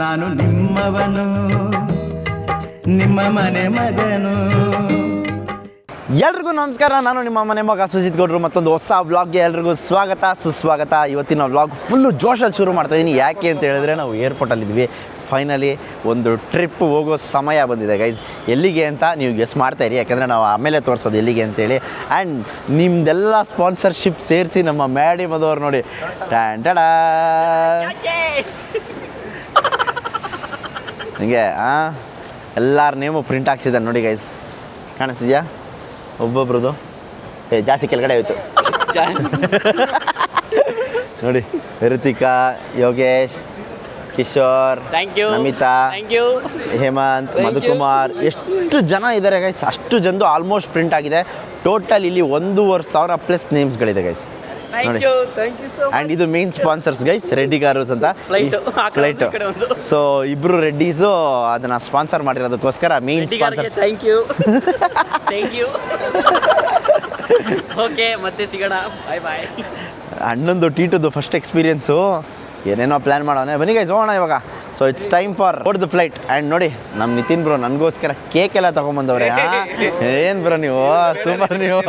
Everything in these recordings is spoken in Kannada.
ನಾನು ನಿಮ್ಮವನು, ನಿಮ್ಮ ಮನೆ ಮಗನು. ಎಲ್ರಿಗೂ ನಮಸ್ಕಾರ. ನಾನು ನಿಮ್ಮ ಮನೆ ಮಗ ಸುಜಿತ್ ಗೌಡ್ರು. ಮತ್ತೊಂದು ಹೊಸ ವ್ಲಾಗ್ಗೆ ಎಲ್ರಿಗೂ ಸ್ವಾಗತ ಸುಸ್ವಾಗತ. ಇವತ್ತಿನ ವ್ಲಾಗ್ ಫುಲ್ಲು ಜೋಶಲ್ಲಿ ಶುರು ಮಾಡ್ತಾಯಿದ್ದೀನಿ. ಯಾಕೆ ಅಂತ ಹೇಳಿದ್ರೆ ನಾವು ಏರ್ಪೋರ್ಟಲ್ಲಿದ್ವಿ. ಫೈನಲಿ ಒಂದು ಟ್ರಿಪ್ ಹೋಗೋ ಸಮಯ ಬಂದಿದೆ ಗೈಸ್. ಎಲ್ಲಿಗೆ ಅಂತ ನೀವು ಗೆಸ್ ಮಾಡ್ತಾಯಿರಿ, ಯಾಕೆಂದರೆ ನಾವು ಆಮೇಲೆ ತೋರಿಸೋದು ಎಲ್ಲಿಗೆ ಅಂತೇಳಿ. ಆ್ಯಂಡ್ ನಿಮ್ಮದೆಲ್ಲ ಸ್ಪಾನ್ಸರ್ಶಿಪ್ ಸೇರಿಸಿ ನಮ್ಮ ಮ್ಯಾಡಿ ಮದವ್ರು ನೋಡಿ ಟ್ಯಾಂಟಡ ಹಿಂಗೆ ಎಲ್ಲರ ನೇಮು ಪ್ರಿಂಟ್ ಹಾಕ್ಸಿದ್ದಾರೆ ನೋಡಿ ಗೈಸ್. ಕಾಣಿಸ್ತಿದ್ಯಾ? ಒಬ್ಬೊಬ್ರದ್ದು ಜಾಸ್ತಿ ಕೆಳಗಡೆ ಆಯಿತು ನೋಡಿ. ಋತಿಕಾ, ಯೋಗೇಶ್, ಕಿಶೋರ್, ನಮಿತಾ, ಹೇಮಂತ್, ಮಧುಕುಮಾರ್, ಎಷ್ಟು ಜನ ಇದ್ದಾರೆ ಗೈಸ್. ಅಷ್ಟು ಜನದು ಆಲ್ಮೋಸ್ಟ್ ಪ್ರಿಂಟ್ ಆಗಿದೆ. ಟೋಟಲ್ ಇಲ್ಲಿ 1,500 ಪ್ಲಸ್ ನೇಮ್ಸ್ಗಳಿದೆ ಗೈಸ್ ನೋಡಿ. ಆ್ಯಂಡ್ ಇದು main sponsors guys, Reddy cars ಅಂತ ಫ್ಲೈಟ್. ಸೊ ಇಬ್ಬರು ರೆಡ್ಡೀಸು ಅದನ್ನು ಸ್ಪಾನ್ಸರ್ ಮಾಡಿರೋದಕ್ಕೋಸ್ಕರ main sponsors. Thank you okay, ಮತ್ತೆ ಸಿಗೋಣ. Bye bye. ಅಣ್ಣಂದು ಟೀಟದ್ದು ಫಸ್ಟ್ ಎಕ್ಸ್ಪೀರಿಯನ್ಸು. ಏನೇನೋ ಪ್ಲ್ಯಾನ್ ಮಾಡೋಣ. ಬನ್ನಿ ಗೈಸ್ ಹೋಗೋಣ ಇವಾಗ. So it's time for board the flight. And ನೋಡಿ ನಮ್ಮ ನಿತಿನ್ ಬ್ರೋ ನನಗೋಸ್ಕರ ಕೇಕ್ ಎಲ್ಲ ತೊಗೊಂಬಂದವ್ರೆ. ಏನು ಬ್ರೋ ನೀವು ಸೂಪರ್ ನೀವು.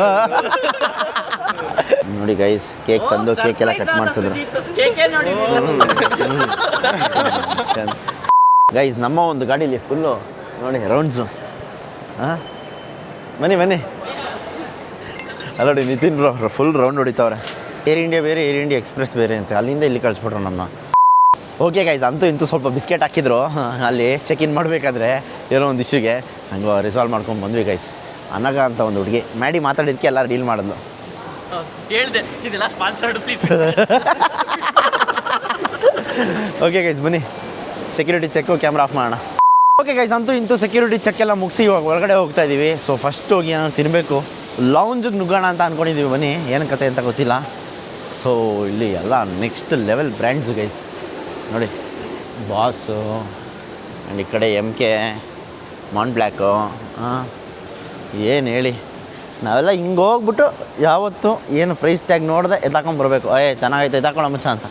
ನೋಡಿ ಗೈಸ್, ಕೇಕ್ ತಂದು ಕೇಕ್ ಎಲ್ಲ ಕಟ್ ಮಾಡಿಸಿದ್ರು ಗೈಸ್. ನಮ್ಮ ಒಂದು ಗಾಡೀಲಿ ಫುಲ್ಲು ನೋಡಿ ರೌಂಡ್ಸು. ಬನ್ನಿ ಬನ್ನಿ. ಅಲ್ಲ ನೋಡಿ ನಿತಿನ್ ಬ್ರೋ ಫುಲ್ ರೌಂಡ್ ಹೊಡಿತಾವ್ರೆ. ಏರ್ ಇಂಡಿಯಾ ಬೇರೆ, ಏರ್ ಇಂಡಿಯಾ ಎಕ್ಸ್ಪ್ರೆಸ್ ಬೇರೆ ಅಂತ ಅಲ್ಲಿಂದ ಇಲ್ಲಿ ಕಳಿಸ್ಬಿಟ್ರು ನಮ್ಮನ್ನ. ಓಕೆ ಗೈಸ್, ಅಂತೂ ಇಂತೂ ಸ್ವಲ್ಪ ಬಿಸ್ಕೆಟ್ ಹಾಕಿದ್ರು ಅಲ್ಲಿ ಚೆಕ್ ಇನ್ ಮಾಡಬೇಕಾದ್ರೆ ಏನೋ ಒಂದು ಇಶ್ಯೂಗೆ. ಹಂಗೆ ರಿಸಾಲ್ವ್ ಮಾಡ್ಕೊಂಡು ಬಂದ್ವಿ ಗೈಸ್. ಅನಗ ಅಂತ ಒಂದು ಹುಡುಗಿ ಮ್ಯಾಡಿ ಮಾತಾಡಿದ್ದಕ್ಕೆ ಎಲ್ಲ ಡೀಲ್ ಮಾಡಿದ್ಲು. ಓಕೆ ಗೈಸ್ ಬನ್ನಿ, ಸೆಕ್ಯೂರಿಟಿ ಚೆಕ್ಕು ಕ್ಯಾಮ್ರಾ ಆಫ್ ಮಾಡೋಣ. ಓಕೆ ಗೈಸ್, ಅಂತೂ ಇಂತೂ ಸೆಕ್ಯೂರಿಟಿ ಚೆಕ್ ಎಲ್ಲ ಮುಗಿಸಿ ಇವಾಗ ಒಳಗಡೆ ಹೋಗ್ತಾ ಇದ್ದೀವಿ. ಸೊ ಫಸ್ಟ್ ಹೋಗಿ ಏನೋ ತಿನ್ನಬೇಕು, ಲೌಂಜಿಗೆ ನುಗ್ಗೋಣ ಅಂತ ಅಂದ್ಕೊಂಡಿದ್ದೀವಿ. ಬನ್ನಿ, ಏನು ಕತೆ ಅಂತ ಗೊತ್ತಿಲ್ಲ. ಸೊ ಇಲ್ಲಿ ಎಲ್ಲ ನೆಕ್ಸ್ಟ್ ಲೆವೆಲ್ ಬ್ರ್ಯಾಂಡ್ಸು ಗೈಸ್ ನೋಡಿ. ಬಾಸು ಆ್ಯಂಡ್ ಈ ಕಡೆ MK, ಮಾಂಟ್ ಬ್ಲ್ಯಾಕು. ಏನು ಹೇಳಿ, ನಾವೆಲ್ಲ ಹಿಂಗೆ ಹೋಗ್ಬಿಟ್ಟು ಯಾವತ್ತು ಏನು ಪ್ರೈಸ್ ಟ್ಯಾಗ್ ನೋಡಿದೆ ಎತ್ತಾಕೊಂಬರ್ಬೇಕು. ಚೆನ್ನಾಗೈತೆ ಎತ್ತಾಕೊಳ್ಳೋ ಮುಂಚೆ ಅಂತ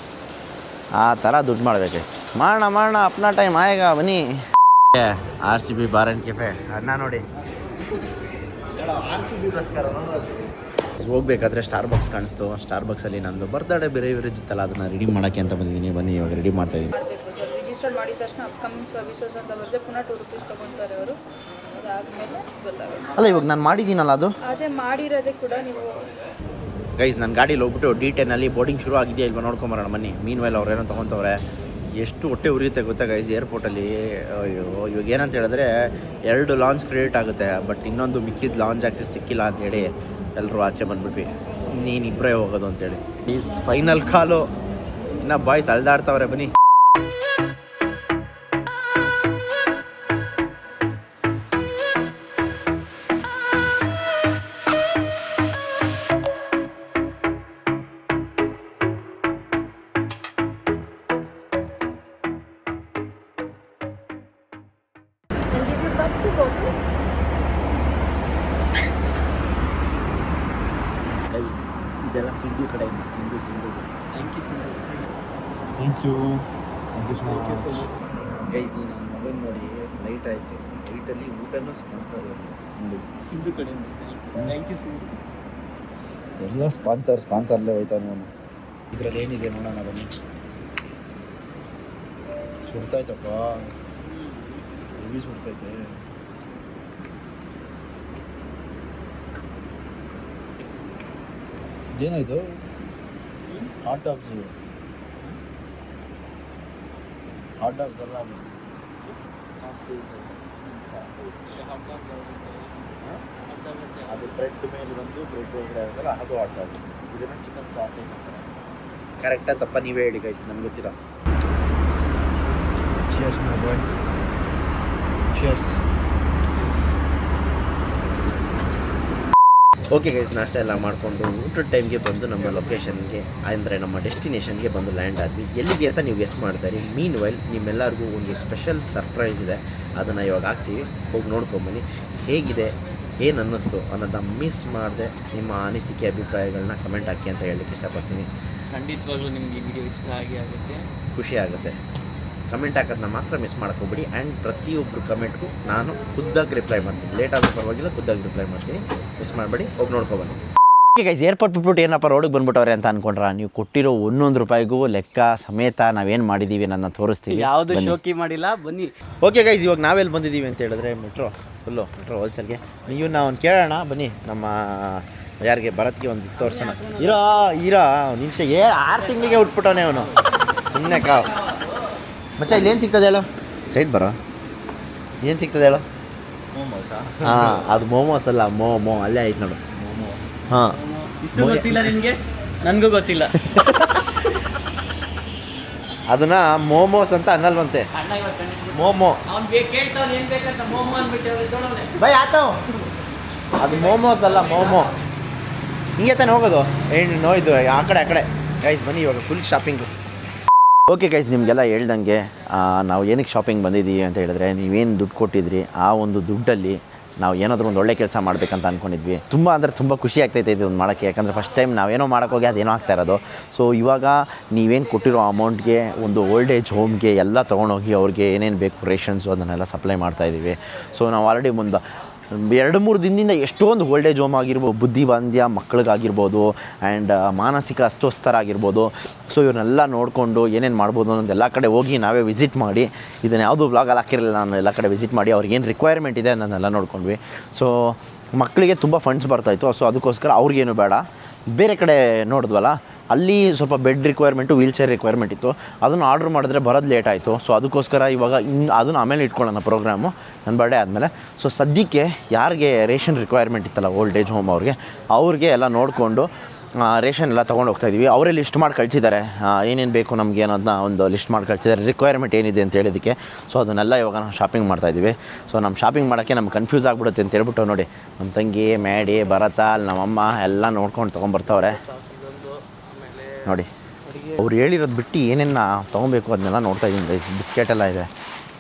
ಆ ಥರ ದುಡ್ಡು ಮಾಡ್ಬೇಕು ಗೈಸ್. ಮಾಡೋಣ ಅಪ್ನಾ ಟೈಮ್ ಆಯೇಗ. ಬನ್ನಿ. RCB ಬಾರ್ ಆ್ಯಂಡ್ ಕೆಫೆ ಅಣ್ಣ ನೋಡಿ. ಹೋಗ್ಬೇಕಾದ್ರೆ ಸ್ಟಾರ್ಬಕ್ಸ್ ಕಾಣಿಸ್ತು. ಸ್ಟಾರ್ಬಕ್ಸಲ್ಲಿ ನಂದು ಬರ್ತ್ಡೇ ಬೇರೆ ಇತ್ತಲ್ಲ, ಅದನ್ನು ರೆಡಿ ಮಾಡೋಕ್ಕೆ ಅಂತ ಬಂದಿದ್ದೀನಿ. ಬನ್ನಿ ಇವಾಗ ರೆಡಿ ಮಾಡ್ತಾಯಿದ್ದೀನಿ. ರಿಜಿಸ್ಟರ್ ಮಾಡಿದ ತಕ್ಷಣ ಅಪ್ಕಮಿಂಗ್ ಸರ್ವಿಸಸ್ ಅಂತ ಬರುತ್ತೆ. ಪುನಃ ₹2 ತೊಗೊತಾರೆ ಅವರು. ಅದಾದಮೇಲೆ ಗೊತ್ತಾಗುತ್ತೆ. ಅಲ್ಲ ಇವಾಗ ನಾನು ಮಾಡಿದ್ದೀನಲ್ಲ ಅದು ಅದೇ ಮಾಡಿರೋದೇ ಕೂಡ ನೀವು ಗೈಸ್. ನನ್ನ ಗಾಡೀಲಿ ಹೋಗ್ಬಿಟ್ಟು D10 ಬೋರ್ಡಿಂಗ್ ಶುರು ಆಗಿದೆಯಾ ಇಲ್ವಾ ನೋಡ್ಕೊಂಬರೋಣ ಬನ್ನಿ. ಮೀನ್ ವೈಲ್ ಅವ್ರು ಏನೋ ತೊಗೊತವ್ರೆ. ಎಷ್ಟು ಹೊಟ್ಟೆ ಉರಿಯುತ್ತೆ ಗೊತ್ತಾ ಗೈಸ್ ಏರ್ಪೋರ್ಟಲ್ಲಿ. ಇವಾಗ ಏನಂತ ಹೇಳಿದ್ರೆ 2 ಲಾಂಚ್ ಕ್ರೆಡಿಟ್ ಆಗುತ್ತೆ, ಬಟ್ ಇನ್ನೊಂದು ಮಿಕ್ಕಿದ ಲಾಂಚ್ ಆಕ್ಸೆಸ್ ಸಿಕ್ಕಿಲ್ಲ ಅಂತೇಳಿ ಎಲ್ಲರೂ ಆಚೆ ಬಂದ್ಬಿಟ್ವಿ. ನೀನಿಬ್ಬರೇ ಹೋಗೋದು ಅಂತೇಳಿ. Please final call. ಇನ್ನು ಬಾಯ್ಸ್ ಅಳ್ದಾಡ್ತಾವ್ರೆ. ಬನ್ನಿ. ಗೈಸ್ ಇದೆಲ್ಲ ಸಿಂಧು ಕಡೆಯಿಂದ. Sindhu thank you Sindhu. Thank you so much guys. ನನ್ನ ಮೊಬೈಲ್ ನೋಡಿ ಫ್ಲೈಟ್ ಆಯಿತು. ಫ್ಲೈಟಲ್ಲಿ ಊಟನೂ ಸ್ಪಾನ್ಸರ್ ಸಿಂಧು ಕಡೆಯಿಂದ. Thank you Sindhu. ಎಲ್ಲ ಸ್ಪಾನ್ಸರ್ಲೇ ಹೋಯ್ತಾವೆ ನಾನು. ಇದರಲ್ಲಿ ಏನಿದೆ ನೋಡೋಣ ಬನ್ನಿ. ಸುಡ್ತಾಯ್ತಪ್ಪ, ಹೆವಿ ಸುಡ್ತೈತೆ. ಏನಾಯಿತು? ಹಾಟ್ ಡಾಗ್ಸ್ ಅಲ್ಲ, ಅದು ಬ್ರೆಡ್ ಮೇಲೆ ಬಂದು ಬ್ರೆಡ್ ಒಳಗಡೆ ಆಗುತ್ತಲ್ಲ ಅದು ಹಾಟ್ ಡಾಗ್. ಇದನ್ನು ಚಿಕನ್ ಸಾಸೇಜ್ ಅಂತಾರೆ. ಕರೆಕ್ಟಾ ತಪ್ಪ ನೀವೇ ಹೇಳಿ ಗೈಸ್, ನಮ್ಗೆ ಗೊತ್ತಿಲ್ಲ. ಚಿಯರ್ಸ್ ಮೈ ಬಾಯ್, ಚಿಯರ್ಸ್. ಓಕೆ ಗೈಸ್, ನಾಷ್ಟ ಎಲ್ಲ ಮಾಡಿಕೊಂಡು ಊಟದ ಟೈಮ್ಗೆ ಬಂದು ನಮ್ಮ ಲೊಕೇಶನ್ಗೆ ಅಂದರೆ ನಮ್ಮ ಡೆಸ್ಟಿನೇಷನ್ಗೆ ಬಂದು ಲ್ಯಾಂಡ್ ಆದ್ವಿ. ಎಲ್ಲಿಗೆ ಅಂತ ನೀವು ಗೆಸ್ ಮಾಡ್ತಾರೆ. ಮೀನ್ ವೈಲ್ ನಿಮ್ಮೆಲ್ಲರಿಗೂ ಒಂದು ಸ್ಪೆಷಲ್ ಸರ್ಪ್ರೈಸ್ ಇದೆ, ಅದನ್ನು ಇವಾಗ ಹಾಕ್ತೀವಿ. ಹೋಗಿ ನೋಡ್ಕೊಂಬನ್ನಿ ಹೇಗಿದೆ, ಏನು ಅನ್ನಿಸ್ತು ಅನ್ನೋದನ್ನ ಮಿಸ್ ಮಾಡದೆ ನಿಮ್ಮ ಅನಿಸಿಕೆ ಅಭಿಪ್ರಾಯಗಳನ್ನ ಕಮೆಂಟ್ ಹಾಕಿ ಅಂತ ಹೇಳಲಿಕ್ಕೆ ಇಷ್ಟಪಡ್ತೀನಿ. ಖಂಡಿತವಾಗ್ಲೂ ನಿಮಗೆ ಈ ವಿಡಿಯೋ ಇಷ್ಟ ಆಗುತ್ತೆ, ಖುಷಿ ಆಗುತ್ತೆ. ಕಮೆಂಟ್ ಹಾಕೋದನ್ನ ಮಾತ್ರ ಮಿಸ್ ಮಾಡ್ಕೊಬಿಡಿ. ಆ್ಯಂಡ್ ಪ್ರತಿಯೊಬ್ಬರು ಕಮೆಂಟ್ಗೂ ನಾನು ಖುದ್ದಾಗಿ ರಿಪ್ಲೈ ಮಾಡ್ತೀನಿ. ಲೇಟ್ ಆದರೂ ಪರವಾಗಿಲ್ಲ, ಖುದ್ದಾಗಿ ರಿಪ್ಲೈ ಮಾಡ್ತೀನಿ. ಮಿಸ್ ಮಾಡಬೇಡಿ, ಹೋಗಿ ನೋಡ್ಕೊಬನ್ನಿ. ಓಕೆ ಗೈಸ್, ಏರ್ಪೋರ್ಟ್ ಬಿಟ್ಬಿಟ್ಟು ಏನಪ್ಪ ರೋಡಿಗೆ ಬಂದ್ಬಿಟ್ಟವ್ರೆ ಅಂತ ಅನ್ಕೊಂಡ್ರ? ನೀವು ಕೊಟ್ಟಿರೋ 1 ರೂಪಾಯಿಗೂ ಲೆಕ್ಕ ಸಮೇತ ನಾವೇನು ಮಾಡಿದ್ದೀವಿ ನನ್ನ ತೋರಿಸ್ತೀವಿ. ಯಾವುದು ಶೋಕಿ ಮಾಡಿಲ್ಲ, ಬನ್ನಿ. ಓಕೆ ಗೈಸ್, ಇವಾಗ ನಾವೆಲ್ಲಿ ಬಂದಿದ್ದೀವಿ ಅಂತ ಹೇಳಿದ್ರೆ ಮೆಟ್ರೋ ಹೋಲ್ಸೇಲ್ಗೆ. ನೀವು ನಾವು ಕೇಳೋಣ ಬನ್ನಿ. ನಮ್ಮ ಯಾರಿಗೆ ಭರತ್ಗೆ ಒಂದು ತೋರಿಸೋಣ. ಇರೋ ನಿಮಿಷ 6 ತಿಂಗಳಿಗೆ ಉಟ್ಬಿಟ್ಟವನೇ ಅವನು. ಸುಮ್ಮನೆ ಮಚ್ಚ, ಇಲ್ಲಿ ಏನು ಸಿಗ್ತದೆ ಹೇಳು? ಸೈಡ್ ಬರೋ, ಏನು ಸಿಗ್ತದೆ ಹೇಳು? ಮೋಮೋಸಾ? ಹಾಂ, ಅದು ಮೋಮೋಸ್ ಅಲ್ಲ, ಮೋಮೋ ಅಲ್ಲೇ ಆಯ್ತು ನೋಡು. ಹಾಂ, ಇಷ್ಟು ಗೊತ್ತಿಲ್ಲ ನಿನಗೆ? ನನಗೂ ಗೊತ್ತಿಲ್ಲ. ಅದನ್ನ ಮೋಮೋಸ್ ಅಂತ ಅನ್ನಲ್ವಂತೆ, ಮೋಮೋ. ಬೈ ಆತವ್, ಅದು ಮೋಮೋಸ್ ಅಲ್ಲ, ಮೋಮೋ. ಹಿಂಗೆ ತಾನೆ ಹೋಗೋದು. ಇದು ಆ ಕಡೆ ಗೈಸ್ ಬನ್ನಿ, ಇವಾಗ ಫುಲ್ ಶಾಪಿಂಗು. ಓಕೆ ಗೈಸ್, ನಿಮಗೆಲ್ಲ ಹೇಳ್ದಂಗೆ ನಾವು ಏನಕ್ಕೆ ಶಾಪಿಂಗ್ ಬಂದಿದ್ದೀವಿ ಅಂತ ಹೇಳಿದ್ರೆ, ನೀವೇನು ದುಡ್ಡು ಕೊಟ್ಟಿದ್ರಿ ಆ ಒಂದು ದುಡ್ಡಲ್ಲಿ ನಾವು ಏನಾದರೂ ಒಂದು ಒಳ್ಳೆ ಕೆಲಸ ಮಾಡಬೇಕಂತ ಅಂದ್ಕೊಂಡಿದ್ವಿ. ತುಂಬ ಖುಷಿ ಆಗ್ತೈತೆ ಇದು ಒಂದು ಮಾಡೋಕ್ಕೆ. ಯಾಕಂದರೆ ಫಸ್ಟ್ ಟೈಮ್ ನಾವೇನೋ ಮಾಡೋಕ್ಕೋಗಿ ಅದೇನೋ ಆಗ್ತಾ ಇರೋದು. ಸೊ ಇವಾಗ ನೀವೇನು ಕೊಟ್ಟಿರೋ ಅಮೌಂಟ್ಗೆ ಒಂದು ಓಲ್ಡ್ ಏಜ್ ಹೋಮ್ಗೆ ಎಲ್ಲ ತೊಗೊಂಡೋಗಿ ಅವ್ರಿಗೆ ಏನೇನು ಬೇಕು ರೇಷನ್ಸು ಅದನ್ನೆಲ್ಲ ಸಪ್ಲೈ ಮಾಡ್ತಾಯಿದ್ದೀವಿ. ಸೊ ನಾವು ಆಲ್ರೆಡಿ ಒಂದು 2-3 ದಿನದಿಂದ ಎಷ್ಟೊಂದು ಓಲ್ಡ್ ಏಜ್ ಹೋಮ್ ಆಗಿರ್ಬೋದು, ಬುದ್ಧಿಮಾಂದ್ಯ ಮಕ್ಕಳಿಗಾಗಿರ್ಬೋದು, ಆ್ಯಂಡ್ ಮಾನಸಿಕ ಅಸ್ವಸ್ಥರಾಗಿರ್ಬೋದು. ಸೊ ಇವ್ರನ್ನೆಲ್ಲ ನೋಡಿಕೊಂಡು ಏನೇನು ಮಾಡ್ಬೋದು ಅನ್ನೋದು ಎಲ್ಲ ಕಡೆ ಹೋಗಿ ನಾವೇ ವಿಸಿಟ್ ಮಾಡಿ, ಇದನ್ನು ಯಾವುದೂ ವ್ಲಾಗಲ್ಲಿ ಹಾಕಿರಲಿಲ್ಲ, ನಾನು ಎಲ್ಲ ಕಡೆ ವಿಸಿಟ್ ಮಾಡಿ ಅವ್ರಿಗೇನು ರಿಕ್ವೈರ್ಮೆಂಟ್ ಇದೆ ಅನ್ನೋದನ್ನೆಲ್ಲ ನೋಡ್ಕೊಂಡ್ವಿ. ಸೊ ಮಕ್ಕಳಿಗೆ ತುಂಬ ಫಂಡ್ಸ್ ಬರ್ತಾಯಿತ್ತು. ಸೊ ಅದಕ್ಕೋಸ್ಕರ ಅವ್ರಿಗೇನು ಬೇಡ, ಬೇರೆ ಕಡೆ ನೋಡಿದ್ವಲ್ಲ ಅಲ್ಲಿ ಸ್ವಲ್ಪ bed requirement, wheel chair requirement ಇತ್ತು. ಅದನ್ನು ಆರ್ಡ್ರ್ ಮಾಡಿದ್ರೆ ಬರೋದು ಲೇಟ್ ಆಯಿತು. ಸೊ ಅದಕ್ಕೋಸ್ಕರ ಇವಾಗ ಅದನ್ನು ಆಮೇಲೆ ಇಟ್ಕೊಳ್ಳೋಣ ಪ್ರೋಗ್ರಾಮು, ನನ್ನ ಬರ್ಡೇ ಆದಮೇಲೆ. ಸೊ ಸದ್ಯಕ್ಕೆ ಯಾರಿಗೆ ರೇಷನ್ ರಿಕ್ವೈರ್ಮೆಂಟ್ ಇತ್ತಲ್ಲ ಓಲ್ಡ್ ಏಜ್ ಹೋಮ್ ಅವ್ರಿಗೆ ಎಲ್ಲ ನೋಡಿಕೊಂಡು ರೇಷನ್ ಎಲ್ಲ ತೊಗೊಂಡು ಹೋಗ್ತಾಯಿದ್ವಿ. ಅವರೇ ಲಿಸ್ಟ್ ಮಾಡಿ ಕಳಿಸಿದ್ದಾರೆ, ಏನೇನು ಬೇಕು ನಮಗೆ ಅನ್ನೋದನ್ನ ಒಂದು ಲಿಸ್ಟ್ ಮಾಡಿ ಕಳಿಸಿದ್ದಾರೆ, ರಿಕ್ವೈರ್ಮೆಂಟ್ ಏನಿದೆ ಅಂತ ಹೇಳಿದ್ದಕ್ಕೆ. ಸೊ ಅದನ್ನೆಲ್ಲ ಇವಾಗ ನಾವು ಶಾಪಿಂಗ್ ಮಾಡ್ತಾಯಿದ್ದೀವಿ. ಸೊ ನಮ್ಮ ಶಾಪಿಂಗ್ ಮಾಡೋಕ್ಕೆ ನಮ್ಗೆ ಕನ್ಫ್ಯೂಸ್ ಆಗಿಬಿಡುತ್ತೆ ಅಂತ ಹೇಳ್ಬಿಟ್ಟು ನೋಡಿ, ನಮ್ಮ ತಂಗಿ ಮ್ಯಾಡಿ ಭರತ ಅಲ್ಲಿ ನಮ್ಮಮ್ಮ ಎಲ್ಲ ನೋಡ್ಕೊಂಡು ತೊಗೊಂಬರ್ತಾವ್ರೆ ನೋಡಿ. ಅವ್ರು ಹೇಳಿರೋದು ಬಿಟ್ಟು ಏನೇನು ತೊಗೊಬೇಕು ಅದನ್ನೆಲ್ಲ ನೋಡ್ತಾಯಿದ್ದೀನಿ. ಬಿಸ್ಕೆಟ್ ಎಲ್ಲ ಇದೆ,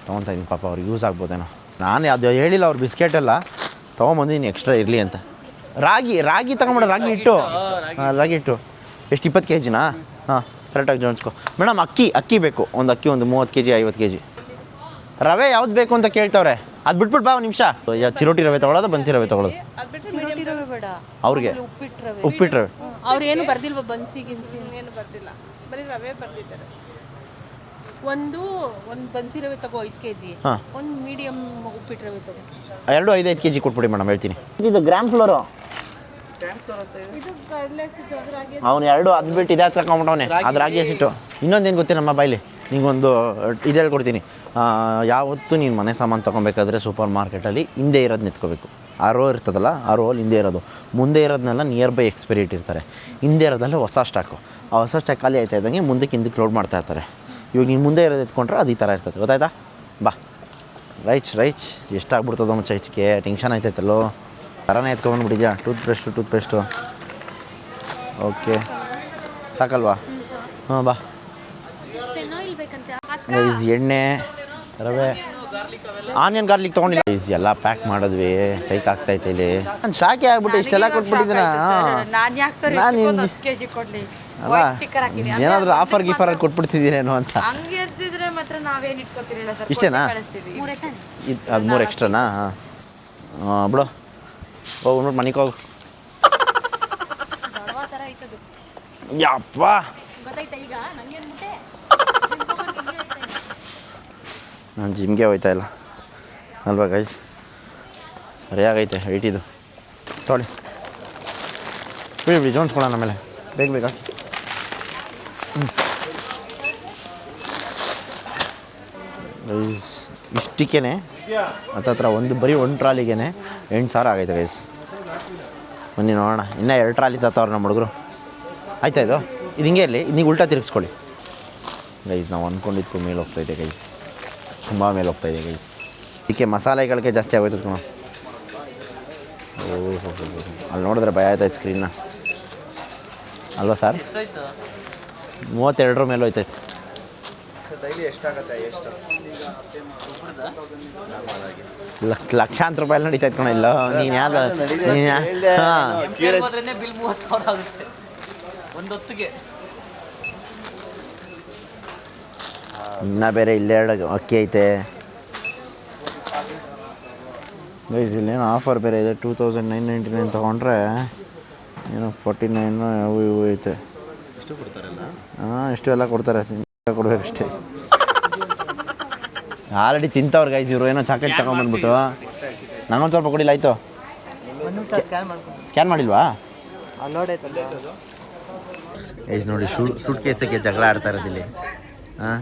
ತೊಗೊತಾಯಿದ್ದೀನಿ. ಪಾಪ ಅವ್ರಿಗೆ ಯೂಸ್ ಆಗ್ಬೋದೇನೋ. ನಾನು ಅದು ಹೇಳಿಲ್ಲ, ಅವ್ರು ಬಿಸ್ಕೆಟೆಲ್ಲ ತೊಗೊಂಬಂದಿದ್ದೀನಿ ಎಕ್ಸ್ಟ್ರಾ ಇರಲಿ ಅಂತ. ರಾಗಿ ತಗೊಂಬಿಡ, ರಾಗಿ ಹಿಟ್ಟು ಎಷ್ಟು 20 kgನಾ? ಹಾಂ, ಕರೆಕ್ಟಾಗಿ ಜೋಡಿಸ್ಕೊ ಮೇಡಮ್. ಅಕ್ಕಿ ಬೇಕು, ಒಂದು 30 kg 50 kg. ರವೆ ಯಾವ್ದು ಬೇಕು ಅಂತ ಕೇಳ್ತವ್ರೆ, ಅದು ಬಿಟ್ಬಿಟ್ಟು ಬಾ ಒಂದು ನಿಮಿಷ. ಚಿರೋಟಿ ರವೆ ತೊಗೊಳೋದು, ಬನ್ಸಿ ರವೆ ತೊಗೊಳೋದು? ಅವ್ರಿಗೆ ಉಪ್ಪಿಟ್ಟು ರವೆ. ಅವ್ರು ಏನು ಬರ್ದಿಲ್ವ? ಬನ್ಸಿ ಏನು ಬರ್ದಿಲ್ಲ, ಬರೀ ರವೆ ಬರ್ದಿದ್ದಾರೆ. ಒಂದು ಬನ್ಸಿ ರವೆ ತಗೋ 5 kg, ಒಂದು ಮೀಡಿಯಮ್ ಉಪ್ಪಿಟ್ಟು ರವೆ ತಗೋ. 5 kg ಕೊಟ್ಬಿಡಿ ಮೇಡಮ್, ಹೇಳ್ತೀನಿ. ಇದು ಗ್ರಾಮ್ ಫ್ಲೋರು. ಅವನು 2 ಅದು ಬಿಟ್ಟು ಇದೇ ತಗೊಂಬಿಟ್ಟವನೆ, ಅದು ರಾಗಿ ಹಸಿಟ್ಟು. ಇನ್ನೊಂದೇನು ಗೊತ್ತೇನಮ್ಮ ಬಾಯ್ಲಿ, ನಿಂಗೊಂದು ಇದು ಹೇಳ್ಕೊಡ್ತೀನಿ. ಯಾವತ್ತೂ ನೀನು ಮನೆ ಸಾಮಾನು ತೊಗೊಬೇಕಾದ್ರೆ ಸೂಪರ್ ಮಾರ್ಕೆಟಲ್ಲಿ ಹಿಂದೆ ಇರೋದು ನಿಂತ್ಕೋಬೇಕು. ಆ ರೋ ಇರ್ತದಲ್ಲ, ಆ ರೋಲ್ಲಿ ಹಿಂದೆ ಇರೋದು, ಮುಂದೆ ಇರೋದನ್ನೆಲ್ಲ ನಿಯರ್ ಬೈ ಎಕ್ಸ್ಪೈರಿ ಇಟ್ಟಿರ್ತಾರೆ. ಹಿಂದೆ ಇರೋದಲ್ಲೇ ಹೊಸ ಸ್ಟಾಕು, ಆ ಹೊಸ ಸ್ಟಾಕ್ ಖಾಲಿ ಆಯ್ತಾ ಇದ್ದಂಗೆ ಹಿಂದಕ್ಕೆ ಲೋಡ್ ಮಾಡ್ತಾ ಇರ್ತಾರೆ. ಇವಾಗ ನೀನು ಮುಂದೆ ಇರೋದು ಎತ್ಕೊಂಡ್ರೆ ಅದು ಈ ಥರ ಇರ್ತದೆ, ಗೊತ್ತಾಯ್ತಾ? ಬಾ ರೈಚ್ ಎಷ್ಟಾಗ್ಬಿಡ್ತದೋ ಮಚ್ಚ, ಹೆಚ್ಚಿಗೆ ಟೆನ್ಷನ್ ಆಯ್ತೈತಲ್ಲೋ. ಥರನೇ ಎತ್ಕೊಂಡ್ಬಿಟ್ಟಿದ್ಯಾ? ಟೂತ್ಪೇಸ್ಟು ಓಕೆ, ಸಾಕಲ್ವಾ? ಹಾಂ ಬಾ. ಎಣ್ಣೆ, ರವೆ, ಆನಿಯನ್ ಗಾರ್ಲಿಕ್ ತೊಗೊಂಡಿಲ್ಲ. ಎಲ್ಲ ಪ್ಯಾಕ್ ಮಾಡಿದ್ವಿ, ಸೈಕ್ ಆಗ್ತೈತೆ ಇಲ್ಲಿ. ನಾನು ಶಾಕೆ ಆಗ್ಬಿಟ್ಟು ಇಷ್ಟೆಲ್ಲ ಕೊಟ್ಬಿಟ್ಟಿದ್ದೀನ. ಅಲ್ಲ, ಏನಾದರೂ ಆಫರ್ ಗೀಫರಲ್ಲಿ ಕೊಟ್ಬಿಡ್ತಿದ್ದೀರೇನೋ ಅಂತ. ಇಷ್ಟೇನಾ? ಅದು 3 ಎಕ್ಸ್ಟ್ರಾನಾ? ಹಾಂ ಬಿಡು, ಹೋಗಿ ನೋಡಿ ಮನೆಗೆ ಹೋಗು. ಯಪ್ಪ, ನಾನು ಜಿಮ್ಗೆ ಹೋಯ್ತಾ ಇಲ್ಲ ಅಲ್ವಾ ಗೈಸ್? ಸರಿಯಾಗೈತೆ ವೆಯ್ಟ್ ಇದು. ತೊಗೊಳ್ಳಿ, ಬಿಡಿ ಜೋಡಿಸ್ಕೊಳ್ಳೋಣ ಆಮೇಲೆ, ಬೇಗ ಗೈಸ್. ಇಷ್ಟಕ್ಕೇ ಹತ್ತತ್ರ ಬರೀ ಒಂದು ಟ್ರಾಲಿಗೆ 8,000 ಆಗೈತೆ ಗೈಸ್. ಬನ್ನಿ ನೋಡೋಣ, ಇನ್ನೂ 2 ಟ್ರಾಲಿ ತತ್ತವ್ರು ನಮ್ಮ ಹುಡುಗರು. ಆಯ್ತಾ ಇದು ಹಿಂಗೆ ಇರಲಿ, ಇದು ಉಲ್ಟಾ ತಿರುಗಿಸ್ಕೊಳ್ಳಿ ಗೈಸ್. ನಾವು ಅಂದ್ಕೊಂಡಿದ್ದಕ್ಕೂ ಮೇಲೆ ಹೋಗ್ತಾಯಿದೆ ಗೈಸ್, ತುಂಬ ಮೇಲೆ ಹೋಗ್ತಾಯಿದೆ ಗೈಸ್. ಇದಕ್ಕೆ ಮಸಾಲೆಗಳಿಗೆ ಜಾಸ್ತಿ ಆಗೋಯ್ತದೆ ಕಣ. ಓಹೋ, ಅಲ್ಲಿ ನೋಡಿದ್ರೆ ಭಯ ಆಯ್ತಾಯ್ತು ಸ್ಕ್ರೀನ್ನ ಅಲ್ವಾ ಸರ್? 32 ಮೇಲೆ ಹೋಯ್ತೈತೆ. ಲಕ್ಷಾಂತರ ರೂಪಾಯಿ ನಡೀತಾ ಕಣ ಇಲ್ಲ. ನೀನು ಯಾವ್ದು ಬಿಲ್ 30,000 ಆಗುತ್ತೆ ಒಂದು ಹೊತ್ತಿಗೆ. ಇನ್ನೂ ಬೇರೆ ಇಲ್ಲೆರಡು ಅಕ್ಕಿ ಐತೆ ಗೈಸ್. ಇಲ್ಲೇನು ಆಫರ್ ಬೇರೆ ಇದೆ. 2999 ತೊಗೊಂಡ್ರೆ ಏನೋ 49 ಅವು ಇವು ಐತೆ. ಎಷ್ಟು ಕೊಡ್ತಾರಲ್ಲ? ಹಾಂ, ಎಷ್ಟು ಎಲ್ಲ ಕೊಡ್ತಾರೆ, ಕೊಡ್ಬೇಕಷ್ಟೇ. ಆಲ್ರೆಡಿ ತಿಂತವ್ರು ಗೈಸ್ ಇವರು. ಏನೋ ಚಾಕ್ಲೇಟ್ ತಗೊಂಬಂದ್ಬಿಟ್ಟು ನಂಗೊಂದು ಸ್ವಲ್ಪ ಕೊಡಿಲ್ಲ, ಆಯಿತು? ಸ್ಕ್ಯಾನ್ ಮಾಡಿಲ್ವಾ? ಗೈಸ್ ನೋಡಿ, ಸೂಟ್ ಕೇಸಕ್ಕೆ ಜಗಳ ಆಡ್ತಾ ಇರೋದಿಲ್ಲಿ. ಹಾಂ,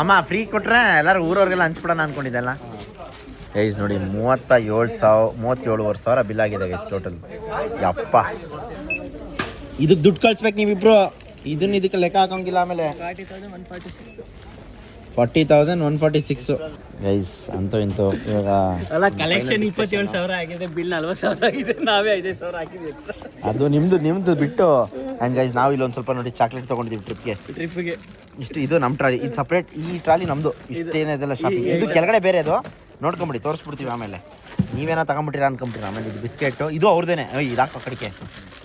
ಅಮ್ಮ ಫ್ರೀ ಕೊಟ್ರೆ ಎಲ್ಲರೂ ಊರವ್ರಿಗೆಲ್ಲ ಹಂಚ್ಬಿಡೋಣ ಅಂದ್ಕೊಂಡಿದ್ದೆಲ್ಲ. ಗೈಸ್ ನೋಡಿ, 37,000 ಬಿಲ್ ಆಗಿದೆ ಗೈಸ್ ಟೋಟಲ್. ಯಪ್ಪ, ಇದಕ್ಕೆ ದುಡ್ಡು ಕಳಿಸ್ಬೇಕು ನೀವಿಬ್ರು. ಇದಕ್ಕೆ ಲೆಕ್ಕ ಹಾಕೋಂಗಿಲ್ಲ. ಆಮೇಲೆ 40,146 ಗೈಸ್. ಅಂತೂ ಇಂತೂ ಇವಾಗ ಅಲ್ಲ, ಕಲೆಕ್ಷನ್ 27,000 ಆಗಿದೆ, ಬಿಲ್ 40,000 ಆಗಿದೆ, ನಾವೇ 5,000 ಹಾಕಿದ್ವಿ. ಅದು ನಿಮ್ದು ಬಿಟ್ಟು. ಆ್ಯಂಡ್ ಗೈಸ್, ನಾವು ಇಲ್ಲೊಂದು ಸ್ವಲ್ಪ ನೋಡಿ ಚಾಕ್ಲೇಟ್ ತೊಗೊಂಡಿದ್ದೀವಿ ಟ್ರಿಪ್ಗೆ. ಇಷ್ಟು ಇದು ನಮ್ಮ ಟ್ರಾಲಿ, ಇದು ಸಪ್ರೇಟ್. ಈ ಟ್ರಾಲಿ ನಮ್ಮದು. ಇಷ್ಟೇನಿದೆಲ್ಲ ಶಾಪಿಂಗ್. ಇದು ಕೆಳಗಡೆ ಬೇರೆ, ಅದು ನೋಡ್ಕೊಂಬಿಡಿ, ತೋರಿಸ್ಬಿಡ್ತೀವಿ ಆಮೇಲೆ. ನೀವೇನೋ ತಗೊಂಬಿಟ್ಟಿರ ಅನ್ಕೊಂಬಿಟ್ಟಿರ ಆಮೇಲೆ. ಇದು ಬಿಸ್ಕೆಟು, ಇದು ಅವ್ರದ್ದೇನೆ. ಇದು ಹಾಕೋ ಕಡಿಕೆ.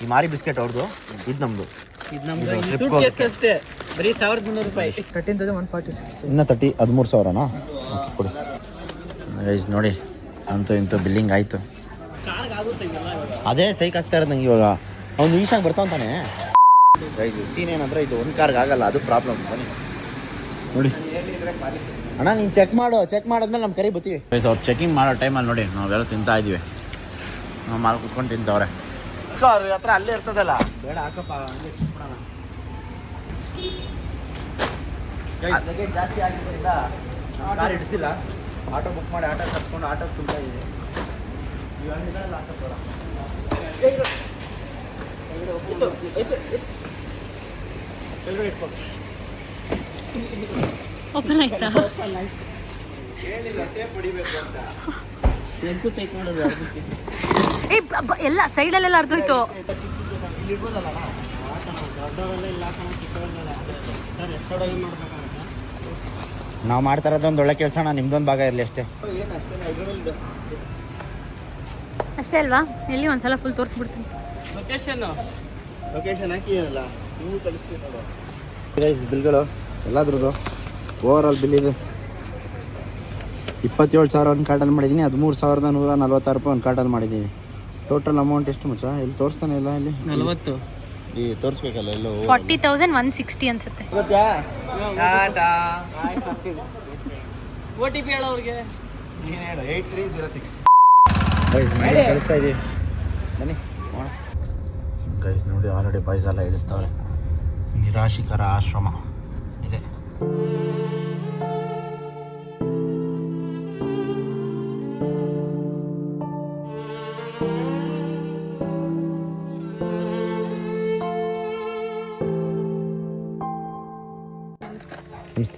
ಈ ಮಾರಿ ಬಿಸ್ಕೆಟ್ ಅವ್ರದ್ದು, ಇದು ನಮ್ಮದು. ಅಷ್ಟೇ ಬರೀ 1,300 ರೂಪಾಯಿ. 13,146. ಇನ್ನೂ 13,000ನಾ? ಕೊಡಿ ಗೈಸ್. ನೋಡಿ, ಅಂತೂ ಇಂತೂ ಬಿಲ್ಲಿಂಗ್ ಆಯಿತು. ಅದೇ ಸೈಕ್ ಆಗ್ತಾ ಇರೋದು ನಂಗೆ ಇವಾಗ. ಅವ್ನು ಈಶಾಂಗ್ ಬರ್ತಾವಂತಾನೆ ಗೈಸ್. ಸೀನ್ ಏನಂದ್ರೆ, ಇದು ಒಂದು ಕಾರ್ಗೆ ಆಗಲ್ಲ, ಅದು ಪ್ರಾಬ್ಲಮ್. ಬನ್ನಿ ನೋಡಿ ಅಣ್ಣ, ನೀನು ಚೆಕ್ ಮಾಡಿದ್ಮೇಲೆ ನಮ್ಮ ಕರಿ ಬರ್ತೀವಿ ಗೈಸ್. ಅವ್ರು ಚೆಕಿಂಗ್ ಮಾಡೋ ಟೈಮಲ್ಲಿ ನೋಡಿ ನಾವೆಲ್ಲ ತಿಂತಾ ಇದ್ದೀವಿ. ನಾವು ಮಾಲ್ ಕುತ್ಕೊಂಡು ತಿಂತವ್ರೆ. ಅವ್ರ ಹತ್ರ ಅಲ್ಲೇ ಇರ್ತದಲ್ಲ, ಬೇಡ ಹಾಕಪ್ಪ, ಹಂಗೆ ತಿನ್ಬಿಡೋಣ. ಲಗೇಜ್ ಜಾಸ್ತಿ ಆಗಿದ್ದರಿಂದ ಕಾರ್ ಇಡಿಸಿಲ್ಲ. ಆಟೋ ಬುಕ್ ಮಾಡಿ ಆಟೋ ಕರ್ಸ್ಕೊಂಡು ಆಟೋ ತುಂಬ್ತಾ ಇದ್ದೀವಿ. ನೀವು ಹಣ್ಣಿದ್ರಲ್ಲ ಆಟೋ ಬರ ಓಪನ್ ಆಯ್ತಾ? ಏನಿಲ್ಲ, ಟೇಪ್ ಹೊಡಿಬೇಕು ಅಂತ. ಎಲ್ಲ ಸೈಡಲ್ಲೆಲ್ಲ ಅರ್ಧೋಯ್ತು. ನಾವು ಮಾಡ್ತಾ ಇರೋದೊಂದು ಒಳ್ಳೆ ಕೆಲಸ, ನಿಮ್ದೊಂದು ಭಾಗ ಇರಲಿ ಅಷ್ಟೇ. ಅಷ್ಟೇ ಅಲ್ವಾ? ಎಲ್ಲಿ ಒಂದ್ಸಲ ಫುಲ್ ತೋರಿಸ್ಬಿಡ್ತೀನಿ. ಲೊಕೇಶನ್ ಹಾಕಿದ್ದೀರಲ್ಲ, ನೀವು ಕಳಿಸ್ತೀವಿ ನೋಡು ಗೈಸ್. ಬಿಲ್ಗಳು ಎಲ್ಲದ್ರದ್ದು ಓವರ್ ಆಲ್ ಬಿಲ್ ಇದೆ. 27,000 ಒಂದು ಕಾರ್ಡಲ್ಲಿ ಮಾಡಿದ್ದೀನಿ. 13,146 ರೂಪಾಯಿ ಒಂದು ಕಾರ್ಡಲ್ಲಿ ಮಾಡಿದ್ದೀವಿ. ಟೋಟಲ್ ಅಮೌಂಟ್ ಎಷ್ಟು ಮಚ್ಚ? ಇಲ್ಲಿ ತೋರಿಸ್ತಾನೆ ಇಲ್ಲ. ಇಲ್ಲಿ 40 ಈ ತೋರಿಸ್ಬೇಕಲ್ಲ ಎಲ್ಲೋ. 40,160 ಅನ್ಸುತ್ತೆ. OTP ಹೇಳೋರಿಗೆ ನೀನು ಹೇಳು. 8306 ಕಳಿಸ್ತಾ ಇದ್ದೀವಿ. ಬನ್ನಿ ಗೈಸ್. ನೋಡಿ, ಆಲ್ರೆಡಿ ಬಾಯ್ಸ್ ಎಲ್ಲ ಇಳಿಸ್ತಾವ್ರೆ. ನಿರಾಶಿಕರ ಆಶ್ರಮ ಇದೆ.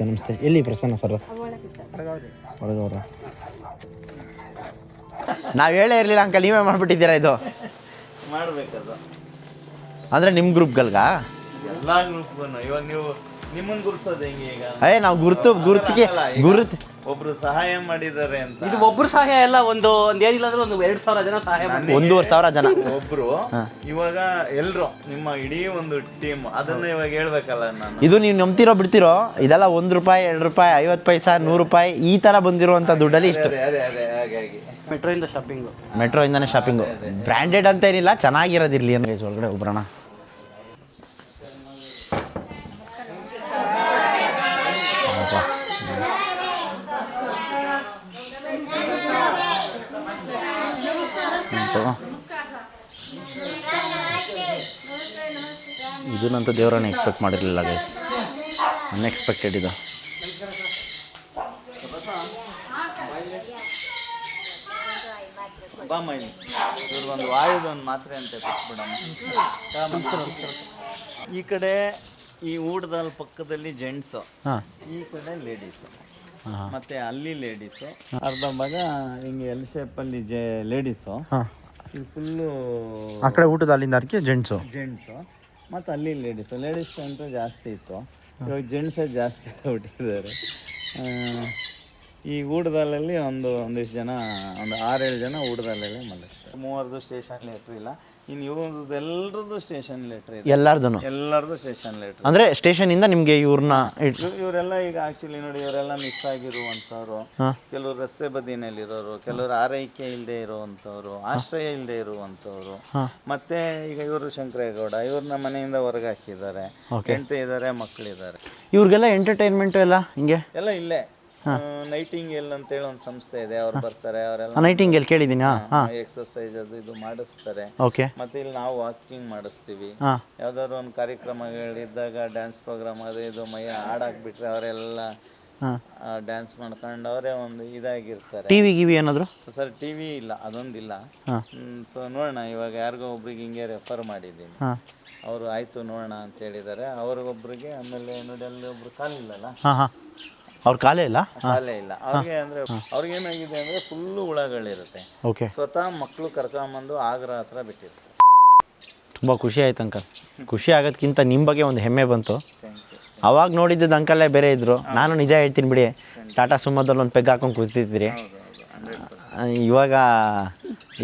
ನಮಸ್ತೆ. ಎಲ್ಲಿ ಪ್ರಸನ್ನ ಸರ್? ಹೊರಗವ್ರ. ನಾವು ಹೇಳೇ ಇರಲಿಲ್ಲ ಅಂಕಲ್, ನೀವೇ ಮಾಡಿಬಿಟ್ಟಿದ್ದೀರಾ ಇದು. ಮಾಡಬೇಕದು ಅಂದರೆ ನಿಮ್ಮ ಗ್ರೂಪ್ಗಲ್ಗಾ? ಎಲ್ಲ ಗ್ರೂಪ್ಗೂ ಇವಾಗ ನೀವು ನಿಮ್ಮನ್ನು ಗುರುಸೋದು ಹೆಂಗೆ? ಈಗ ನಾವು ಗುರುತಿಗೆ ಒಬ್ರು ಸಹಾಯ ಮಾಡಿದ್ದಾರೆ ಅಂತ. ಇದು ಒಬ್ರು ಸಹಾಯ ಎಲ್ಲ, ಒಂದು ಏನಿಲ್ಲ ಅಂದ್ರೆ ಒಂದು 2,000 ಜನ ಸಹಾಯ ಮಾಡಿ. 1,500 ಜನ ಒಬ್ರು ಇವಾಗ ಎಲ್ರು ನಿಮ್ಮ ಇಡೀ ಒಂದು ಟೀಮ್, ಅದನ್ನ ಇವಾಗ ಹೇಳ್ಬೇಕಲ್ಲ ನಾನು. ಇದು ನೀವು ನಂಬ್ತಿರೋ ಬಿಡ್ತಿರೋ, ಇದೆಲ್ಲ 1 ರೂಪಾಯಿ, 2 ರೂಪಾಯಿ, 50 ಪೈಸಾ, 100 ರೂಪಾಯಿ ಈ ಥರ ಬಂದಿರುವಂಥ ದುಡ್ಡಲ್ಲಿ ಇಷ್ಟು. ಅದೇ ಹಾಗಾಗಿ ಮೆಟ್ರೋಯಿಂದ ಶಾಪಿಂಗು. ಮೆಟ್ರೋಯಿಂದನೇ ಶಾಪಿಂಗು. ಬ್ರ್ಯಾಂಡೆಡ್ ಅಂತ ಏನಿಲ್ಲ, ಚೆನ್ನಾಗಿರೋದಿರಲಿ ಅಂದರೆ ಒಳಗಡೆ ಒಬ್ಬರಣ. ಇದನ್ನಂತೂ ದೇವರನ್ನ ಎಕ್ಸ್ಪೆಕ್ಟ್ ಮಾಡಿರಲಿಲ್ಲ ಗೈಸ್. ಅನ್ಎಕ್ಸ್ಪೆಕ್ಟೆಡ್ ಇದು. ಇವ್ರಿಗೊಂದು ವಾಯುದೊಂದು ಮಾತ್ರೆ ಅಂತ ಕೊಟ್ಬಿಡೋಣ. ಈ ಕಡೆ ಈ ಊಟದಲ್ಲಿ ಪಕ್ಕದಲ್ಲಿ ಜೆಂಟ್ಸು, ಈ ಕಡೆ ಲೇಡೀಸು, ಮತ್ತೆ ಅಲ್ಲಿ ಲೇಡೀಸು, ಅರ್ಧ ಭಾಗ ಹಿಂಗೆ ಎಲ್ ಶೇಪಲ್ಲಿ ಲೇಡೀಸು, ಇದು ಫುಲ್ಲು ಆ ಕಡೆ ಊಟದ ಅಲ್ಲಿಂದ ಅದಕ್ಕೆ ಜೆಂಟ್ಸು ಮತ್ತು ಅಲ್ಲಿ ಲೇಡೀಸ್ ಅಂತ ಜಾಸ್ತಿ ಇತ್ತು. ಇವಾಗ ಜೆಂಟ್ಸೇ ಜಾಸ್ತಿ ಹುಟ್ಟಿದ್ದಾರೆ. ಈ ಊಟದಲ್ಲಿ ಒಂದಿಷ್ಟು ಜನ, ಒಂದು 6-7 ಜನ ಊಟದಲ್ಲೇ ಮಲಗಿಸ್ತಾರೆ. 30 ಸ್ಟೇಷನ್ ಲೆಟ್ರ್ ಇಲ್ಲ. ಇನ್ನು ಇವ್ರದ್ದು ಎಲ್ಲರದ್ದು ಸ್ಟೇಷನ್ ಲೆಟ್ರ್ ಇದೆ, ಎಲ್ಲಾರ್ದು ಎಲ್ಲರದು ಸ್ಟೇಷನ್ ಲೆಟ್ರ್. ಅಂದರೆ ಸ್ಟೇಷನಿಂದ ನಿಮಗೆ ಇವ್ರನ್ನ ಇವರೆಲ್ಲ ಈಗ ಆಕ್ಚುಲಿ ನೋಡಿ ಇವರೆಲ್ಲ ಮಿಸ್ ಆಗಿರುವಂಥವ್ರು, ಕೆಲವರು ರಸ್ತೆ ಬದಿನಲ್ಲಿರೋರು, ಕೆಲವರು ಆರೈಕೆ ಇಲ್ಲದೆ ಇರುವಂಥವ್ರು, ಆಶ್ರಯ ಇಲ್ಲದೆ ಇರುವಂಥವ್ರು. ಮತ್ತೆ ಈಗ ಇವರು ಶಂಕರೇಗೌಡ, ಇವ್ರನ್ನ ಮನೆಯಿಂದ ಹೊರಗೆ ಹಾಕಿದ್ದಾರೆ, ಹೆಂಡತಿ ಇದ್ದಾರೆ, ಮಕ್ಕಳಿದ್ದಾರೆ. ಇವ್ರಿಗೆಲ್ಲ ಎಂಟರ್ಟೈನ್ಮೆಂಟು ಎಲ್ಲ ಹಿಂಗೆ ಎಲ್ಲ ಇಲ್ಲೇ ನೈಟಿಂಗೇಲ್ ಅಂತೇಳಿ ಒಂದು ಸಂಸ್ಥೆ ಇದೆ, ಅವ್ರು ಬರ್ತಾರೆ, ಅವರೆಲ್ಲ ನೈಟಿಂಗೇಲ್ ಕೇಳಿದ್ದೀನಿ. ಎಕ್ಸರ್ಸೈಸ್ ಅದು ಇದು ಮಾಡಿಸ್ತಾರೆ. ಓಕೆ. ಮತ್ತೆ ಇಲ್ಲಿ ನಾವು ವಾಕಿಂಗ್ ಮಾಡಿಸ್ತೀವಿ, ಯಾವ್ದಾದ್ರು ಒಂದು ಕಾರ್ಯಕ್ರಮಗಳಿದ್ದಾಗ ಡ್ಯಾನ್ಸ್ ಪ್ರೋಗ್ರಾಮ್ ಅದು ಇದು ಮೈ ಹಾಡಾಕ್ಬಿಟ್ರೆ ಅವರೆಲ್ಲ ಡ್ಯಾನ್ಸ್ ಮಾಡ್ಕೊಂಡು ಅವರೇ ಒಂದು ಇದಾಗಿರ್ತಾರೆ. ಟಿವಿ ಗಿವಿ ಏನಾದ್ರು ಸರ್ ಟಿವಿ ಇಲ್ಲ, ಅದೊಂದಿಲ್ಲ. ಸೊ ನೋಡೋಣ, ಇವಾಗ ಯಾರಿಗೋ ಒಬ್ರಿಗೆ ಹಿಂಗೆ ರೆಫರ್ ಮಾಡಿದ್ದೀನಿ, ಅವರು ಆಯ್ತು ನೋಡೋಣ ಅಂತ ಹೇಳಿದ್ದಾರೆ. ಅವ್ರಿಗೊಬ್ರಿಗೆ ಆಮೇಲೆ ನೋಡಿ ಅಲ್ಲಿ ಒಬ್ರು ಕಾಲಿಲ್ಲಲ್ಲ, ಅವ್ರ ಕಾಲೇ ಇಲ್ಲ, ಕಾಲೇ ಇಲ್ಲ ಅವ್ರಿಗೆ. ಅಂದ್ರೆ ಅವ್ರಿಗೆ ಏನಾಗಿದೆ ಅಂದ್ರೆ ಫುಲ್ಲು ಹುಳಗಳಿರುತ್ತೆ. ಓಕೆ. ಸ್ವತಃ ಮಕ್ಕಳು ಕರ್ಕೊಂಬಂದು ಆಗ್ರಾ ಹತ್ರ ಬಿಟ್ಟಿರ್ತಾರೆ. ತುಂಬ ಖುಷಿ ಆಯ್ತು ಅಂಕಲ್. ಖುಷಿ ಆಗೋದಕ್ಕಿಂತ ನಿಮ್ಮ ಬಗ್ಗೆ ಒಂದು ಹೆಮ್ಮೆ ಬಂತು. ಅವಾಗ ನೋಡಿದ್ದು ಅಂಕಲ್ಲೇ ಬೇರೆ ಇದ್ದರು. ನಾನು ನಿಜ ಹೇಳ್ತೀನಿ ಬಿಡಿ, ಟಾಟಾ ಸುಮೋದಲ್ಲಿ ಒಂದು ಪೆಗ್ ಹಾಕೊಂಡು ಕೂತಿದ್ರಿ. ಇವಾಗ